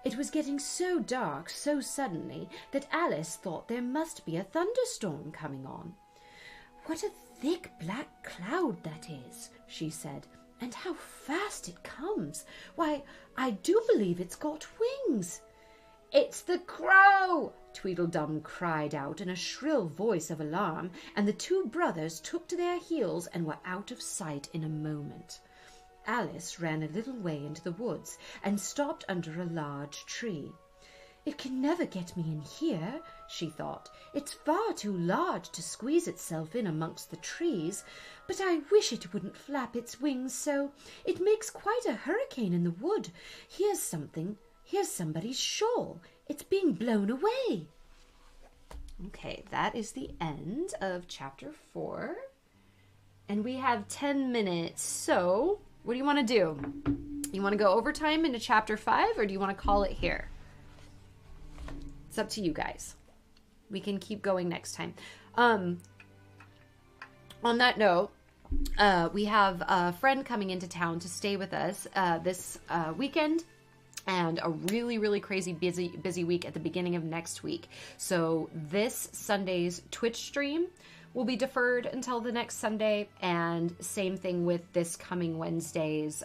It was getting so dark so suddenly that Alice thought there must be a thunderstorm coming on. "What a thick black cloud that is," she said, "and how fast it comes. Why, I do believe it's got wings." "It's the crow!" Tweedledum cried out in a shrill voice of alarm, and the two brothers took to their heels and were out of sight in a moment. Alice ran a little way into the woods and stopped under a large tree. "It can never get me in here," she thought. "It's far too large to squeeze itself in amongst the trees, but I wish it wouldn't flap its wings so. It makes quite a hurricane in the wood. Here's somebody's shawl. It's being blown away." Okay, that is the end of chapter 4. And we have 10 minutes, so what do you want to do? You want to go overtime into chapter 5, or do you want to call it here? It's up to you guys. We can keep going next time. On that note, we have a friend coming into town to stay with us this weekend, and a really, really crazy busy week at the beginning of next week. So this Sunday's Twitch stream will be deferred until the next Sunday, and same thing with this coming Wednesday's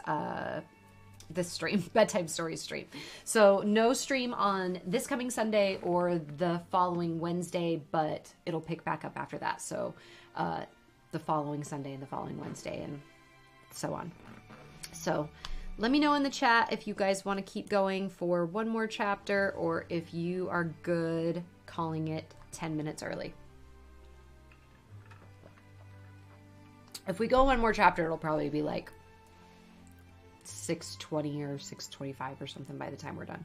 this stream, bedtime stories stream. So no stream on this coming Sunday or the following Wednesday, but it'll pick back up after that. So the following Sunday and the following Wednesday and so on. So Let me know in the chat if you guys want to keep going for one more chapter or if you are good calling it 10 minutes early. If we go one more chapter, it'll probably be like 6:20 or 6:25 or something by the time we're done.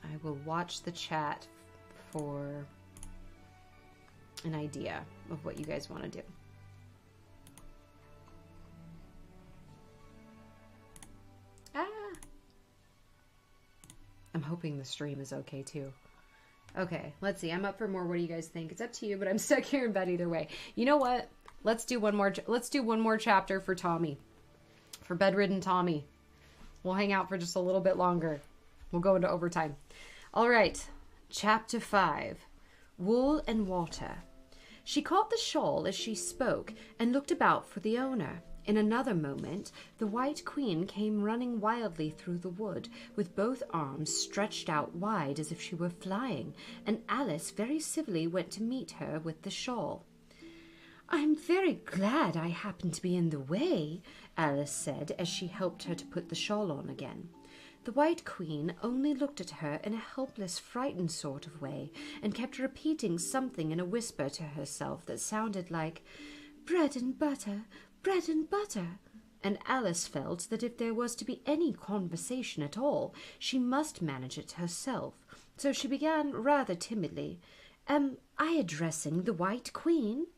I will watch the chat for an idea of what you guys want to do. I'm hoping the stream is okay too. Okay, let's see. I'm up for more. What do you guys think? It's up to you, but I'm stuck here in bed either way. You know what? Let's do one more chapter for Tommy. For bedridden Tommy. We'll hang out for just a little bit longer. We'll go into overtime. All right. Chapter 5. Wool and Water. She caught the shawl as she spoke and looked about for the owner. In another moment, the White Queen came running wildly through the wood, with both arms stretched out wide as if she were flying, and Alice very civilly went to meet her with the shawl. "I'm very glad I happened to be in the way," Alice said as she helped her to put the shawl on again. The White Queen only looked at her in a helpless, frightened sort of way, and kept repeating something in a whisper to herself that sounded like, "Bread and butter, bread and butter," and Alice felt that if there was to be any conversation at all, she must manage it herself, so she began rather timidly, "Am I addressing the White Queen?"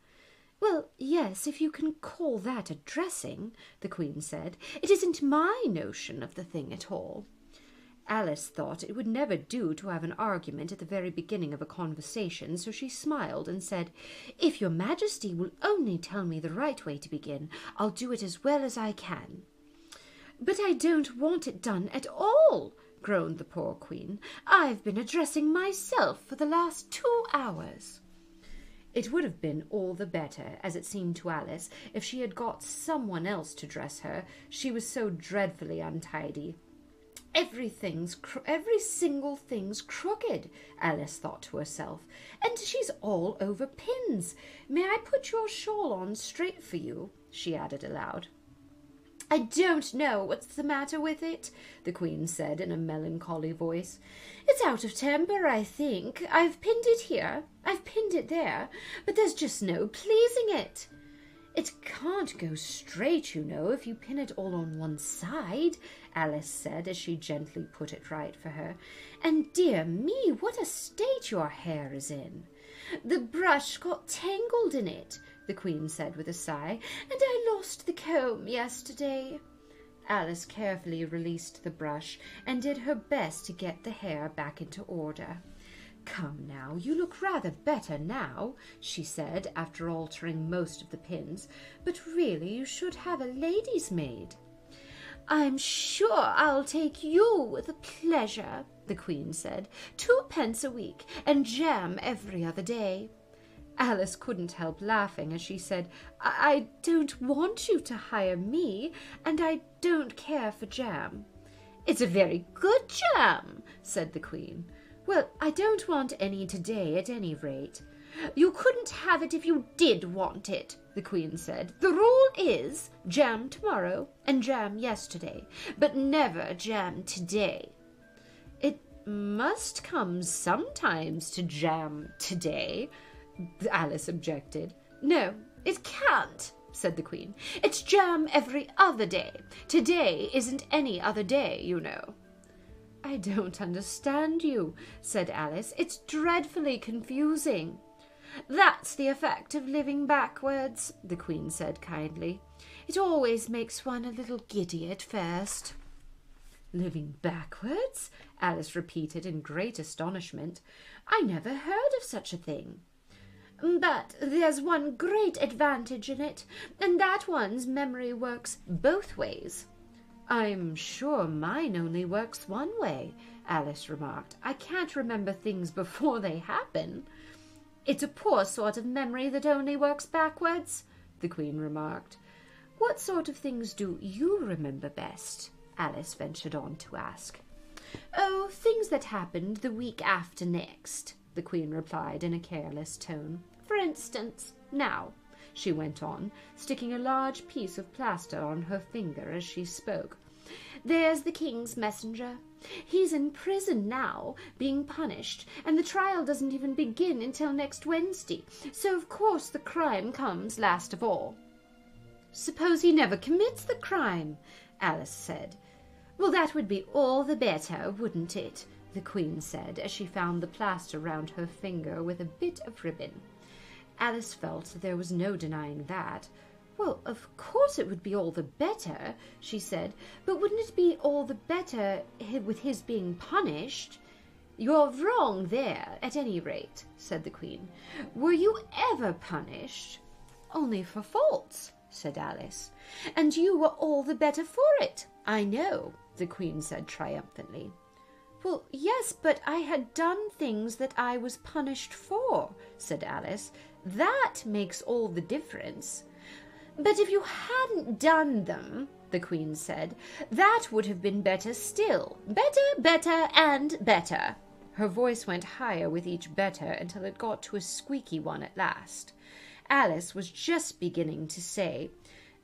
"Well, yes, if you can call that addressing," the Queen said. "It isn't my notion of the thing at all." Alice thought it would never do to have an argument at the very beginning of a conversation, so she smiled and said, "If your Majesty will only tell me the right way to begin, I'll do it as well as I can." "But I don't want it done at all," groaned the poor Queen. "I've been addressing myself for the last 2 hours." It would have been all the better, as it seemed to Alice, if she had got someone else to dress her. She was so dreadfully untidy. Every single thing's crooked," Alice thought to herself, "and she's all over pins. May I put your shawl on straight for you?" she added aloud. "I don't know what's the matter with it," the Queen said in a melancholy voice. "It's out of temper, I think. I've pinned it here, I've pinned it there, but there's just no pleasing it." "It can't go straight, you know, if you pin it all on one side," Alice said as she gently put it right for her. "And dear me, what a state your hair is in." "The brush got tangled in it," the Queen said with a sigh, "and I lost the comb yesterday." Alice carefully released the brush and did her best to get the hair back into order. "Come now, you look rather better now," she said, after altering most of the pins, "but really you should have a lady's maid." "I'm sure I'll take you with pleasure," the Queen said. "2 pence a week, and jam every other day." Alice couldn't help laughing as she said, I don't want you to hire me, and I don't care for jam." "It's a very good jam," said the Queen. "Well, I don't want any today at any rate." "You couldn't have it if you did want it," the Queen said. "The rule is jam tomorrow and jam yesterday, but never jam today." "It must come sometimes to jam today," Alice objected. "No, it can't," said the Queen. "It's jam every other day. Today isn't any other day, you know." "I don't understand you," said Alice. "It's dreadfully confusing." "That's the effect of living backwards," the Queen said kindly. "It always makes one a little giddy at first." "Living backwards?" Alice repeated in great astonishment. "I never heard of such a thing." "But there's one great advantage in it, and that one's memory works both ways." "I'm sure mine only works one way," Alice remarked. "I can't remember things before they happen." "It's a poor sort of memory that only works backwards," the Queen remarked. "What sort of things do you remember best?" Alice ventured on to ask. "Oh, things that happened the week after next," the Queen replied in a careless tone. "For instance, now, she went on, sticking a large piece of plaster on her finger as she spoke. There's the king's messenger. He's in prison now, being punished, and the trial doesn't even begin until next Wednesday, so of course the crime comes last of all. Suppose he never commits the crime, Alice said. Well, that would be all the better, wouldn't it? The Queen said, as she found the plaster round her finger with a bit of ribbon. Alice felt that there was no denying that. Well, of course it would be all the better, she said, but wouldn't it be all the better with his being punished? You're wrong there, at any rate, said the Queen. Were you ever punished? Only for faults, said Alice. And you were all the better for it, I know, the Queen said triumphantly. Well, yes, but I had done things that I was punished for, said Alice. That makes all the difference. But if you hadn't done them, the Queen said, that would have been better still. Better, better, and better. Her voice went higher with each better until it got to a squeaky one at last. Alice was just beginning to say,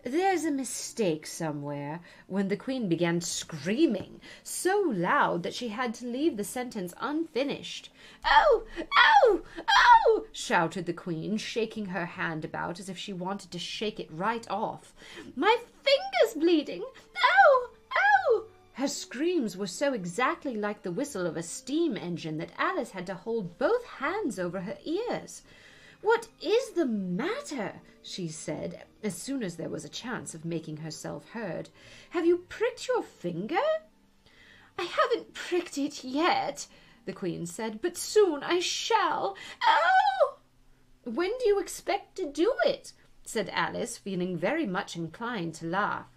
"There's a mistake somewhere," when the Queen began screaming, so loud that she had to leave the sentence unfinished. "Oh! Oh! Oh!" shouted the Queen, shaking her hand about as if she wanted to shake it right off. "My finger's bleeding! Oh! Oh!" Her screams were so exactly like the whistle of a steam engine that Alice had to hold both hands over her ears. "What is the matter?" she said, as soon as there was a chance of making herself heard. "Have you pricked your finger?" "I haven't pricked it yet," the Queen said, "but soon I shall. Oh!" "When do you expect to do it?" said Alice, feeling very much inclined to laugh.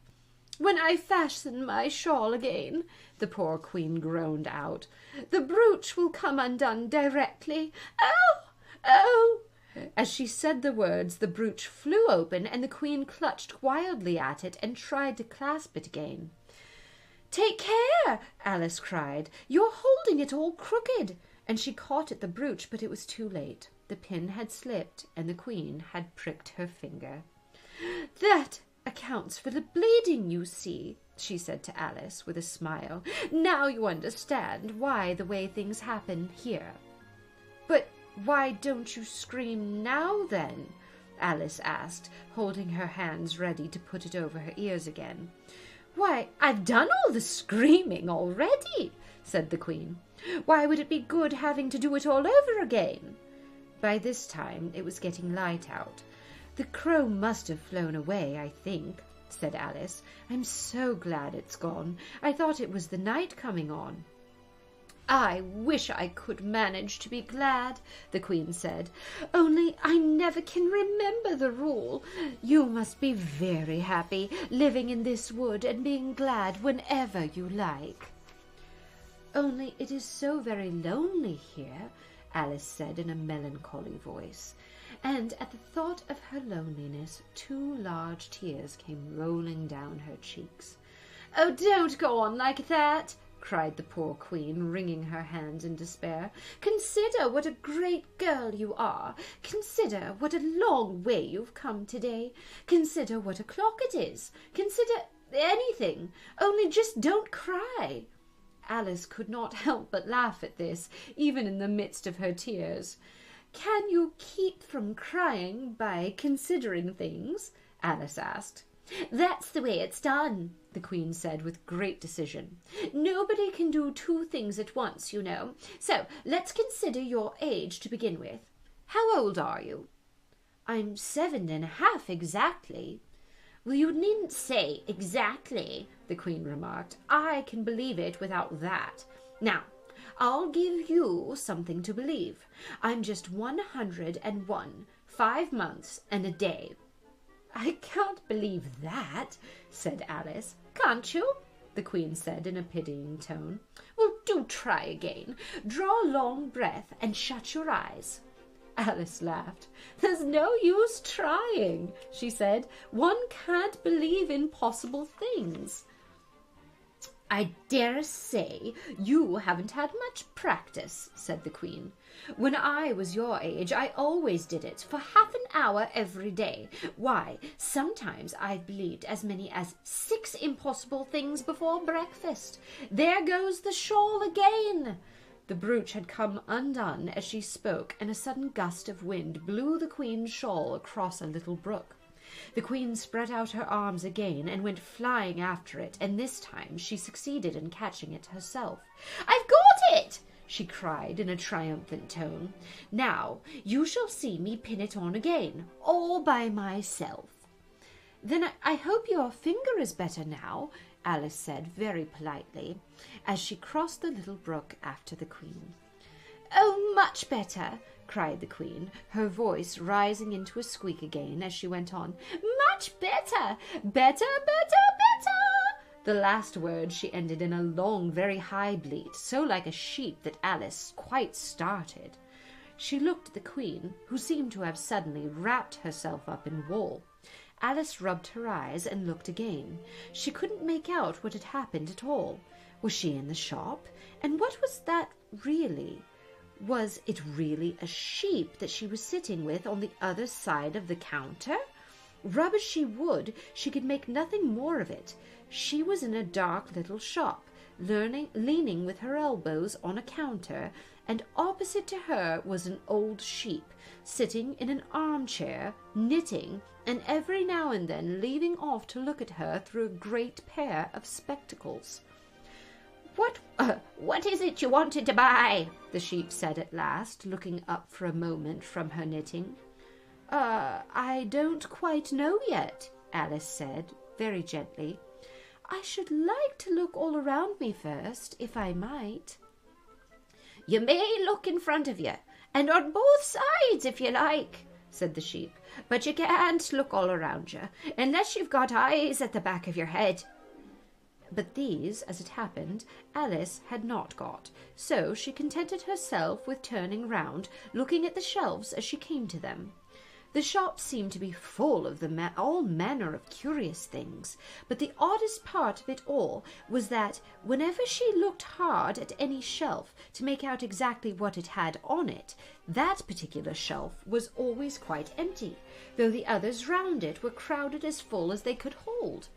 "When I fasten my shawl again," the poor Queen groaned out. "The brooch will come undone directly. Oh! Oh!" As she said the words, the brooch flew open, and the Queen clutched wildly at it and tried to clasp it again. "Take care!" Alice cried. "You're holding it all crooked." And she caught at the brooch, but it was too late. The pin had slipped, and the Queen had pricked her finger. "That accounts for the bleeding, you see," she said to Alice with a smile. "Now you understand why the way things happen here." "But why don't you scream now, then?" Alice asked, holding her hands ready to put it over her ears again. "Why, I've done all the screaming already," said the Queen. "Why would it be good having to do it all over again?" By this time it was getting light out. "The crow must have flown away, I think," said Alice. "I'm so glad it's gone. I thought it was the night coming on." "I wish I could manage to be glad," the Queen said. "Only I never can remember the rule. You must be very happy, living in this wood and being glad whenever you like." "Only it is so very lonely here," Alice said in a melancholy voice. And at the thought of her loneliness, 2 large tears came rolling down her cheeks. "Oh, don't go on like that!" cried the poor Queen, wringing her hands in despair. "Consider what a great girl you are. Consider what a long way you've come today. Consider what o'clock it is. Consider anything. Only just don't cry." Alice could not help but laugh at this, even in the midst of her tears. "Can you keep from crying by considering things?" Alice asked. "That's the way it's done," the Queen said with great decision. "Nobody can do 2 things at once, you know. So let's consider your age to begin with. How old are you?" "I'm 7½ exactly." "Well, you needn't say exactly," the Queen remarked. "I can believe it without that. Now, I'll give you something to believe. I'm just 101, 5 months and a day." "I can't believe that," said Alice. "Can't you?" the Queen said in a pitying tone. "Well, do try again. Draw a long breath and shut your eyes." Alice laughed. "There's no use trying," she said. "One can't believe impossible things." I dare say you haven't had much practice, said the Queen. When I was your age, I always did it for half an hour every day. Why, sometimes I've believed as many as 6 impossible things before breakfast. There goes the shawl again. The brooch had come undone as she spoke, and a sudden gust of wind blew the Queen's shawl across a little brook. The Queen spread out her arms again and went flying after it, and this time she succeeded in catching it herself. "I've got it!" she cried in a triumphant tone. "Now you shall see me pin it on again, all by myself." "Then I hope your finger is better now," Alice said very politely, as she crossed the little brook after the Queen. "Oh, much better!" cried the Queen, her voice rising into a squeak again as she went on. "Much better! Better, better, better!" The last word she ended in a long, very high bleat, so like a sheep that Alice quite started. She looked at the Queen, who seemed to have suddenly wrapped herself up in wool. Alice rubbed her eyes and looked again. She couldn't make out what had happened at all. Was she in the shop? And what was that really? Was it really a sheep that she was sitting with on the other side of the counter? Rub as she would, she could make nothing more of it. She was in a dark little shop, leaning with her elbows on a counter, and opposite to her was an old sheep, sitting in an armchair, knitting, and every now and then leaving off to look at her through a great pair of spectacles. What is it you wanted to buy?" the sheep said at last, looking up for a moment from her knitting. I don't quite know yet," Alice said, very gently. "I should like to look all around me first, if I might." "You may look in front of you, and on both sides, if you like," said the sheep, "but you can't look all around you, unless you've got eyes at the back of your head." But these, as it happened, Alice had not got, so she contented herself with turning round, looking at the shelves as she came to them. The shop seemed to be full of all manner of curious things, but the oddest part of it all was that whenever she looked hard at any shelf to make out exactly what it had on it, that particular shelf was always quite empty, though the others round it were crowded as full as they could hold.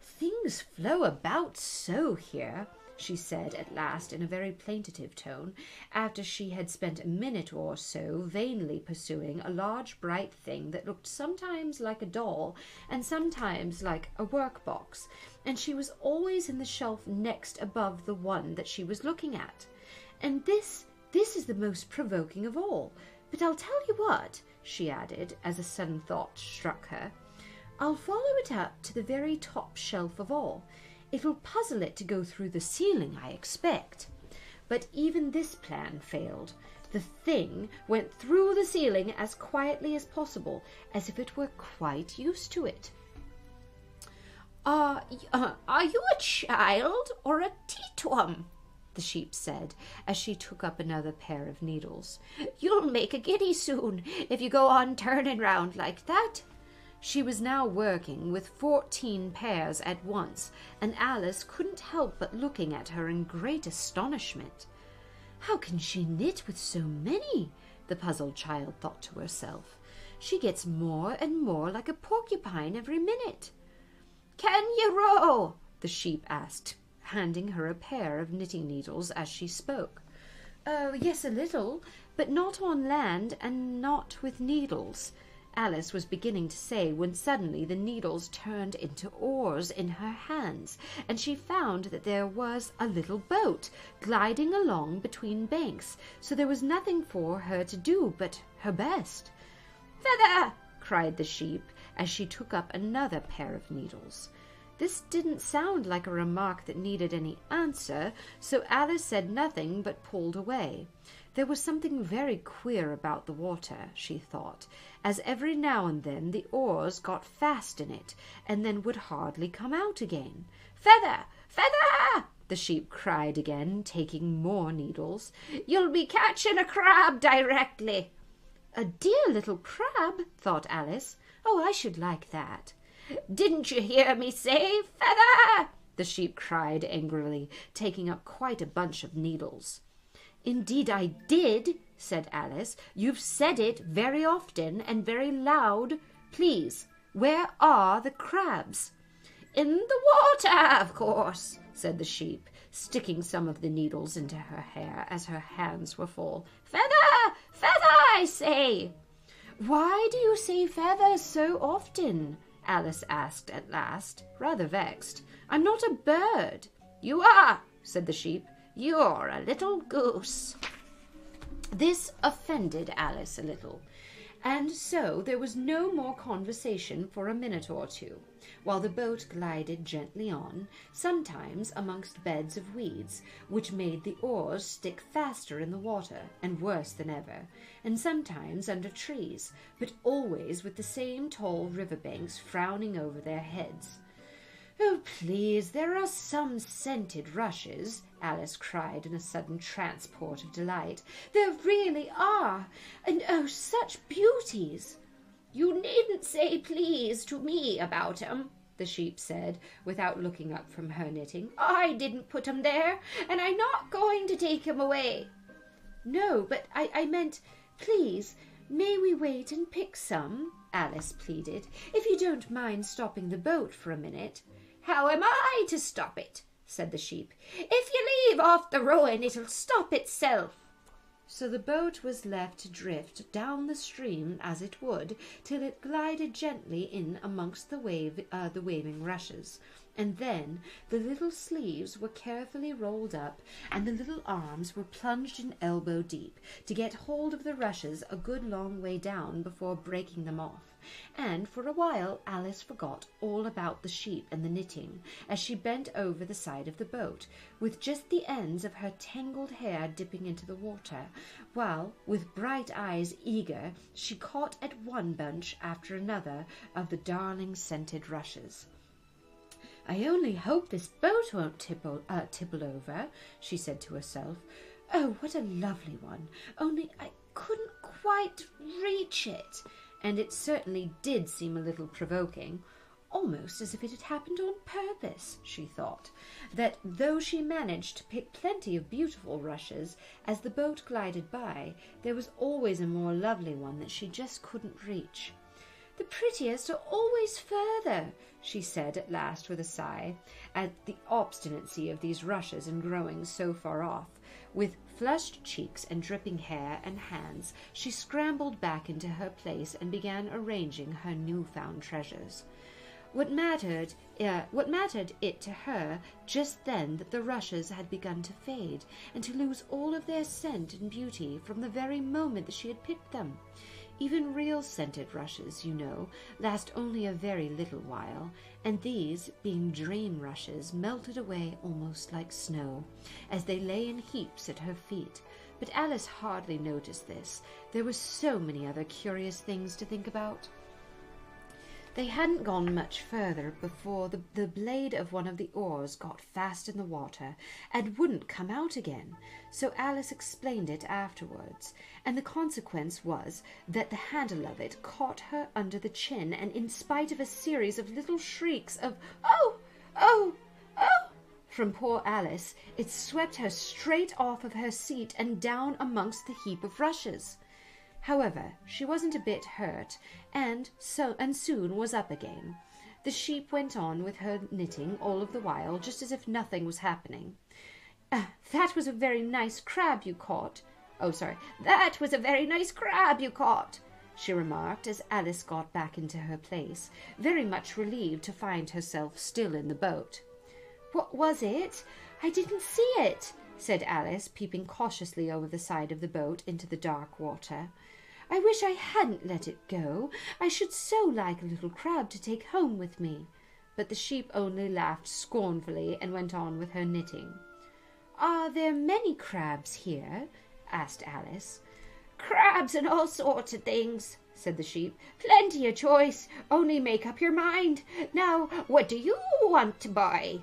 "Things flow about so here," she said at last in a very plaintive tone, after she had spent a minute or so vainly pursuing a large bright thing that looked sometimes like a doll and sometimes like a work-box, and she was always in the shelf next above the one that she was looking at. "And this is the most provoking of all. But I'll tell you what," she added, as a sudden thought struck her. "I'll follow it up to the very top shelf of all. It'll puzzle it to go through the ceiling, I expect." But even this plan failed. The thing went through the ceiling as quietly as possible, as if it were quite used to it. Are you a child or a teetotum?" the sheep said, as she took up another pair of needles. "You'll make a giddy soon, if you go on turning round like that." She was now working with 14 pairs at once, and Alice couldn't help but looking at her in great astonishment. "How can she knit with so many?" the puzzled child thought to herself. "She gets more and more like a porcupine every minute." "Can you row?" the sheep asked, handing her a pair of knitting needles as she spoke. "Oh, yes, a little, but not on land and not with needles," Alice was beginning to say, when suddenly the needles turned into oars in her hands, and she found that there was a little boat gliding along between banks, so there was nothing for her to do but her best. "Feather!" cried the sheep, as she took up another pair of needles. This didn't sound like a remark that needed any answer, so Alice said nothing but pulled away. There was something very queer about the water, she thought, as every now and then the oars got fast in it, and then would hardly come out again. "Feather! Feather!" the sheep cried again, taking more needles. "You'll be catching a crab directly." "A dear little crab," thought Alice. "Oh, I should like that." "Didn't you hear me say, Feather?" the sheep cried angrily, taking up quite a bunch of needles. "Indeed I did," said Alice. "You've said it very often and very loud. Please, where are the crabs?" "In the water, of course," said the sheep, sticking some of the needles into her hair as her hands were full. "Feather! Feather, I say!" "Why do you say feather so often?" Alice asked at last, rather vexed. "I'm not a bird." "You are," said the sheep. "You're a little goose." This offended Alice a little, and so there was no more conversation for a minute or two, while the boat glided gently on, sometimes amongst beds of weeds, which made the oars stick faster in the water and worse than ever, and sometimes under trees, but always with the same tall river-banks frowning over their heads. "Oh, please, there are some scented rushes," Alice cried in a sudden transport of delight. "There really are, and oh, such beauties!" "You needn't say please to me about 'em," the sheep said, without looking up from her knitting. "I didn't put 'em there, and I'm not going to take 'em away." "No, but I meant, please, may we wait and pick some?" Alice pleaded, "if you don't mind stopping the boat for a minute." "How am I to stop it?" said the sheep. "If you leave off the rowing, it'll stop itself." So the boat was left to drift down the stream as it would, till it glided gently in amongst the waving rushes, and then the little sleeves were carefully rolled up, and the little arms were plunged in elbow deep, to get hold of the rushes a good long way down before breaking them off. And for a while Alice forgot all about the sheep and the knitting, as she bent over the side of the boat, with just the ends of her tangled hair dipping into the water, while, with bright eyes eager, she caught at one bunch after another of the darling scented rushes. "I only hope this boat won't tipple over," she said to herself. "Oh, what a lovely one! Only I couldn't quite reach it." And it certainly did seem a little provoking, almost as if it had happened on purpose, she thought, that though she managed to pick plenty of beautiful rushes, as the boat glided by, there was always a more lovely one that she just couldn't reach. "The prettiest are always further," she said at last with a sigh, at the obstinacy of these rushes in growing so far off. With flushed cheeks and dripping hair and hands, she scrambled back into her place and began arranging her new-found treasures. What mattered it to her just then that the rushes had begun to fade and to lose all of their scent and beauty from the very moment that she had picked them? Even real scented rushes, you know, last only a very little while, and these, being dream rushes, melted away almost like snow, as they lay in heaps at her feet. But Alice hardly noticed this. There were so many other curious things to think about. They hadn't gone much further before the blade of one of the oars got fast in the water and wouldn't come out again, so Alice explained it afterwards, and the consequence was that the handle of it caught her under the chin, and in spite of a series of little shrieks of "Oh! Oh! Oh!" from poor Alice, it swept her straight off of her seat and down amongst the heap of rushes. However, she wasn't a bit hurt, and soon was up again. The sheep went on with her knitting all of the while, just as if nothing was happening. "That was a very nice crab you caught." "That was a very nice crab you caught," she remarked as Alice got back into her place, very much relieved to find herself still in the boat. "What was it? I didn't see it," said Alice, peeping cautiously over the side of the boat into the dark water. "I wish I hadn't let it go. I should so like a little crab to take home with me." But the sheep only laughed scornfully and went on with her knitting. "Are there many crabs here?" asked Alice. "Crabs and all sorts of things," said the sheep. "Plenty of choice. Only make up your mind. Now, what do you want to buy?"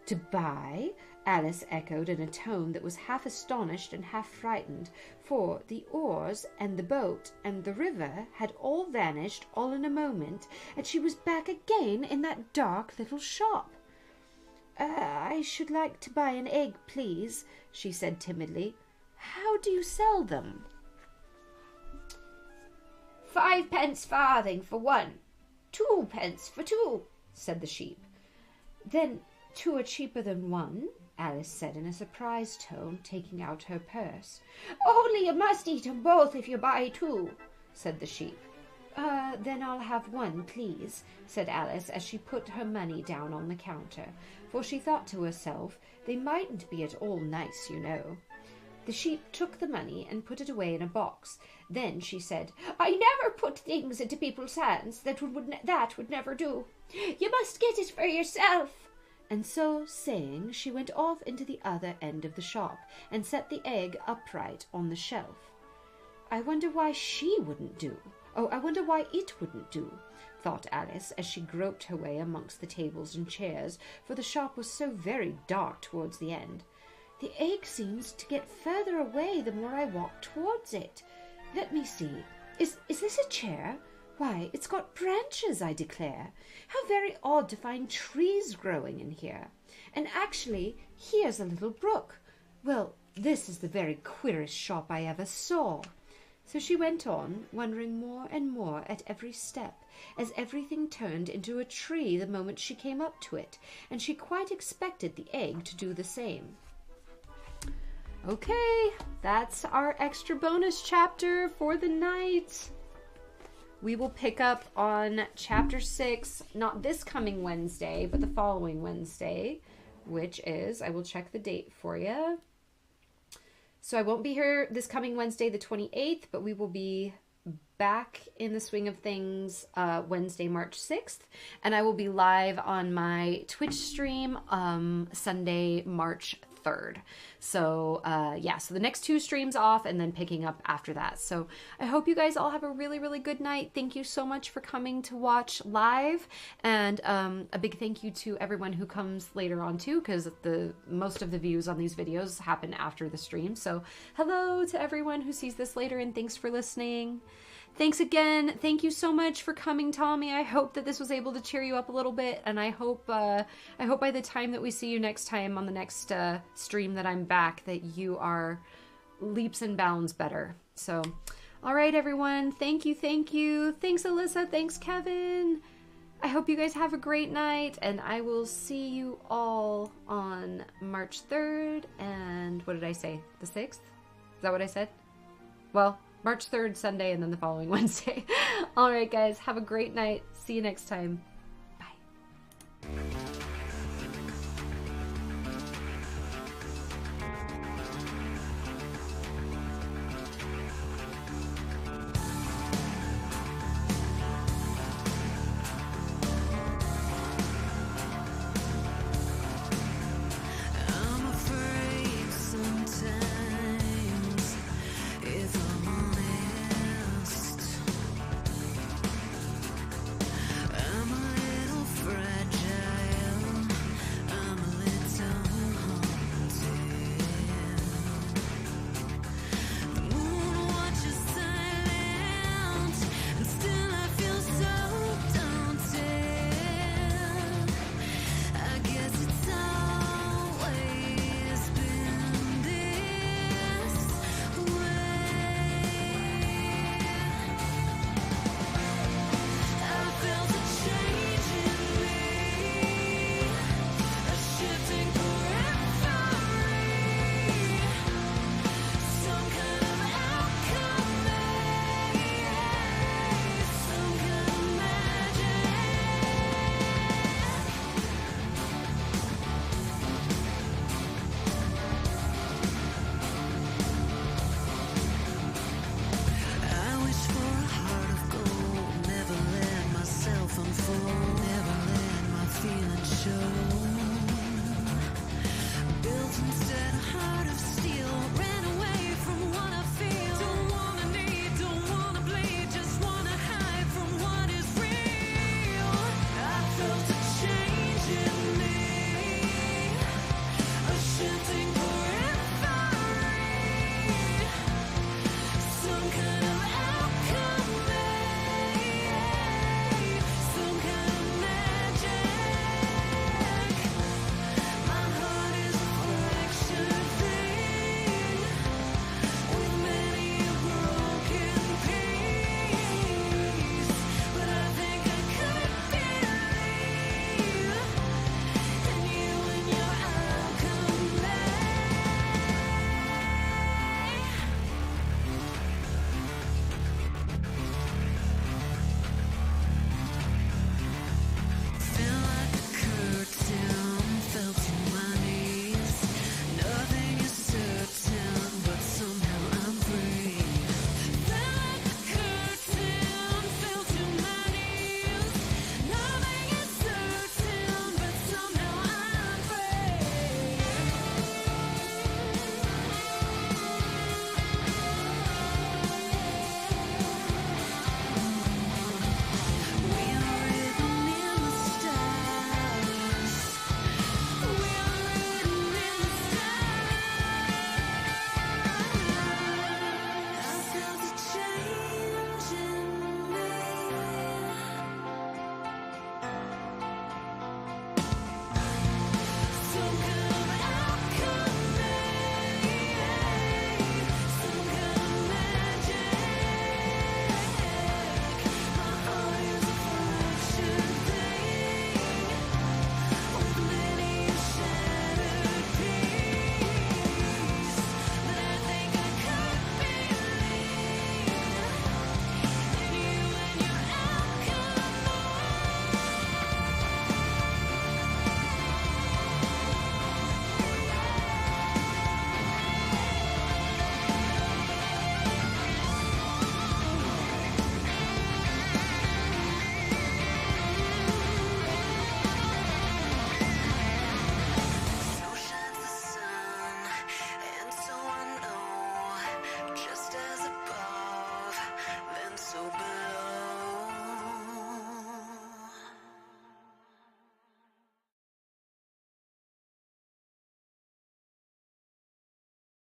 "To buy?" Alice echoed in a tone that was half astonished and half frightened, for the oars and the boat and the river had all vanished all in a moment, and she was back again in that dark little shop. I should like to buy an egg, please, she said timidly. How do you sell them? 5 pence farthing for one, 2 pence for 2, said the sheep. Then 2 are cheaper than 1, Alice said in a surprised tone, taking out her purse. Only you must eat 'em both if you buy 2, said the sheep. Then I'll have 1, please, said Alice as she put her money down on the counter, for she thought to herself, they mightn't be at all nice, you know. The sheep took the money and put it away in a box. Then she said, I never put things into people's hands. That would never do. You must get it for yourself. And so saying, she went off into the other end of the shop and set the egg upright on the shelf. I wonder why she wouldn't do. Oh, I wonder why it wouldn't do, thought Alice as she groped her way amongst the tables and chairs, for the shop was so very dark towards the end. The egg seems to get further away the more I walk towards it. Let me see. Is this a chair? Why, it's got branches, I declare. How very odd to find trees growing in here. And actually, here's a little brook. Well, this is the very queerest shop I ever saw. So she went on, wondering more and more at every step, as everything turned into a tree the moment she came up to it, and she quite expected the egg to do the same. Okay, that's our extra bonus chapter for the night. We will pick up on chapter 6, not this coming Wednesday, but the following Wednesday, which is, I will check the date for you. So I won't be here this coming Wednesday, the 28th, but we will be back in the swing of things Wednesday, March 6th. And I will be live on my Twitch stream Sunday, March 3rd. So yeah, so the next 2 streams off and then picking up after that. So I hope you guys all have a really, really good night. Thank you so much for coming to watch live, and a big thank you to everyone who comes later on too, because most of the views on these videos happen after the stream. So hello to everyone who sees this later, and thanks for listening. Thanks again. Thank you so much for coming, Tommy. I hope that this was able to cheer you up a little bit, and I hope by the time that we see you next time on the next stream that I'm back, that you are leaps and bounds better. So, all right, everyone. Thank you. Thanks, Alyssa. Thanks, Kevin. I hope you guys have a great night, and I will see you all on March 3rd, and what did I say? The 6th? Is that what I said? Well, March 3rd, Sunday, and then the following Wednesday. All right, guys, have a great night. See you next time.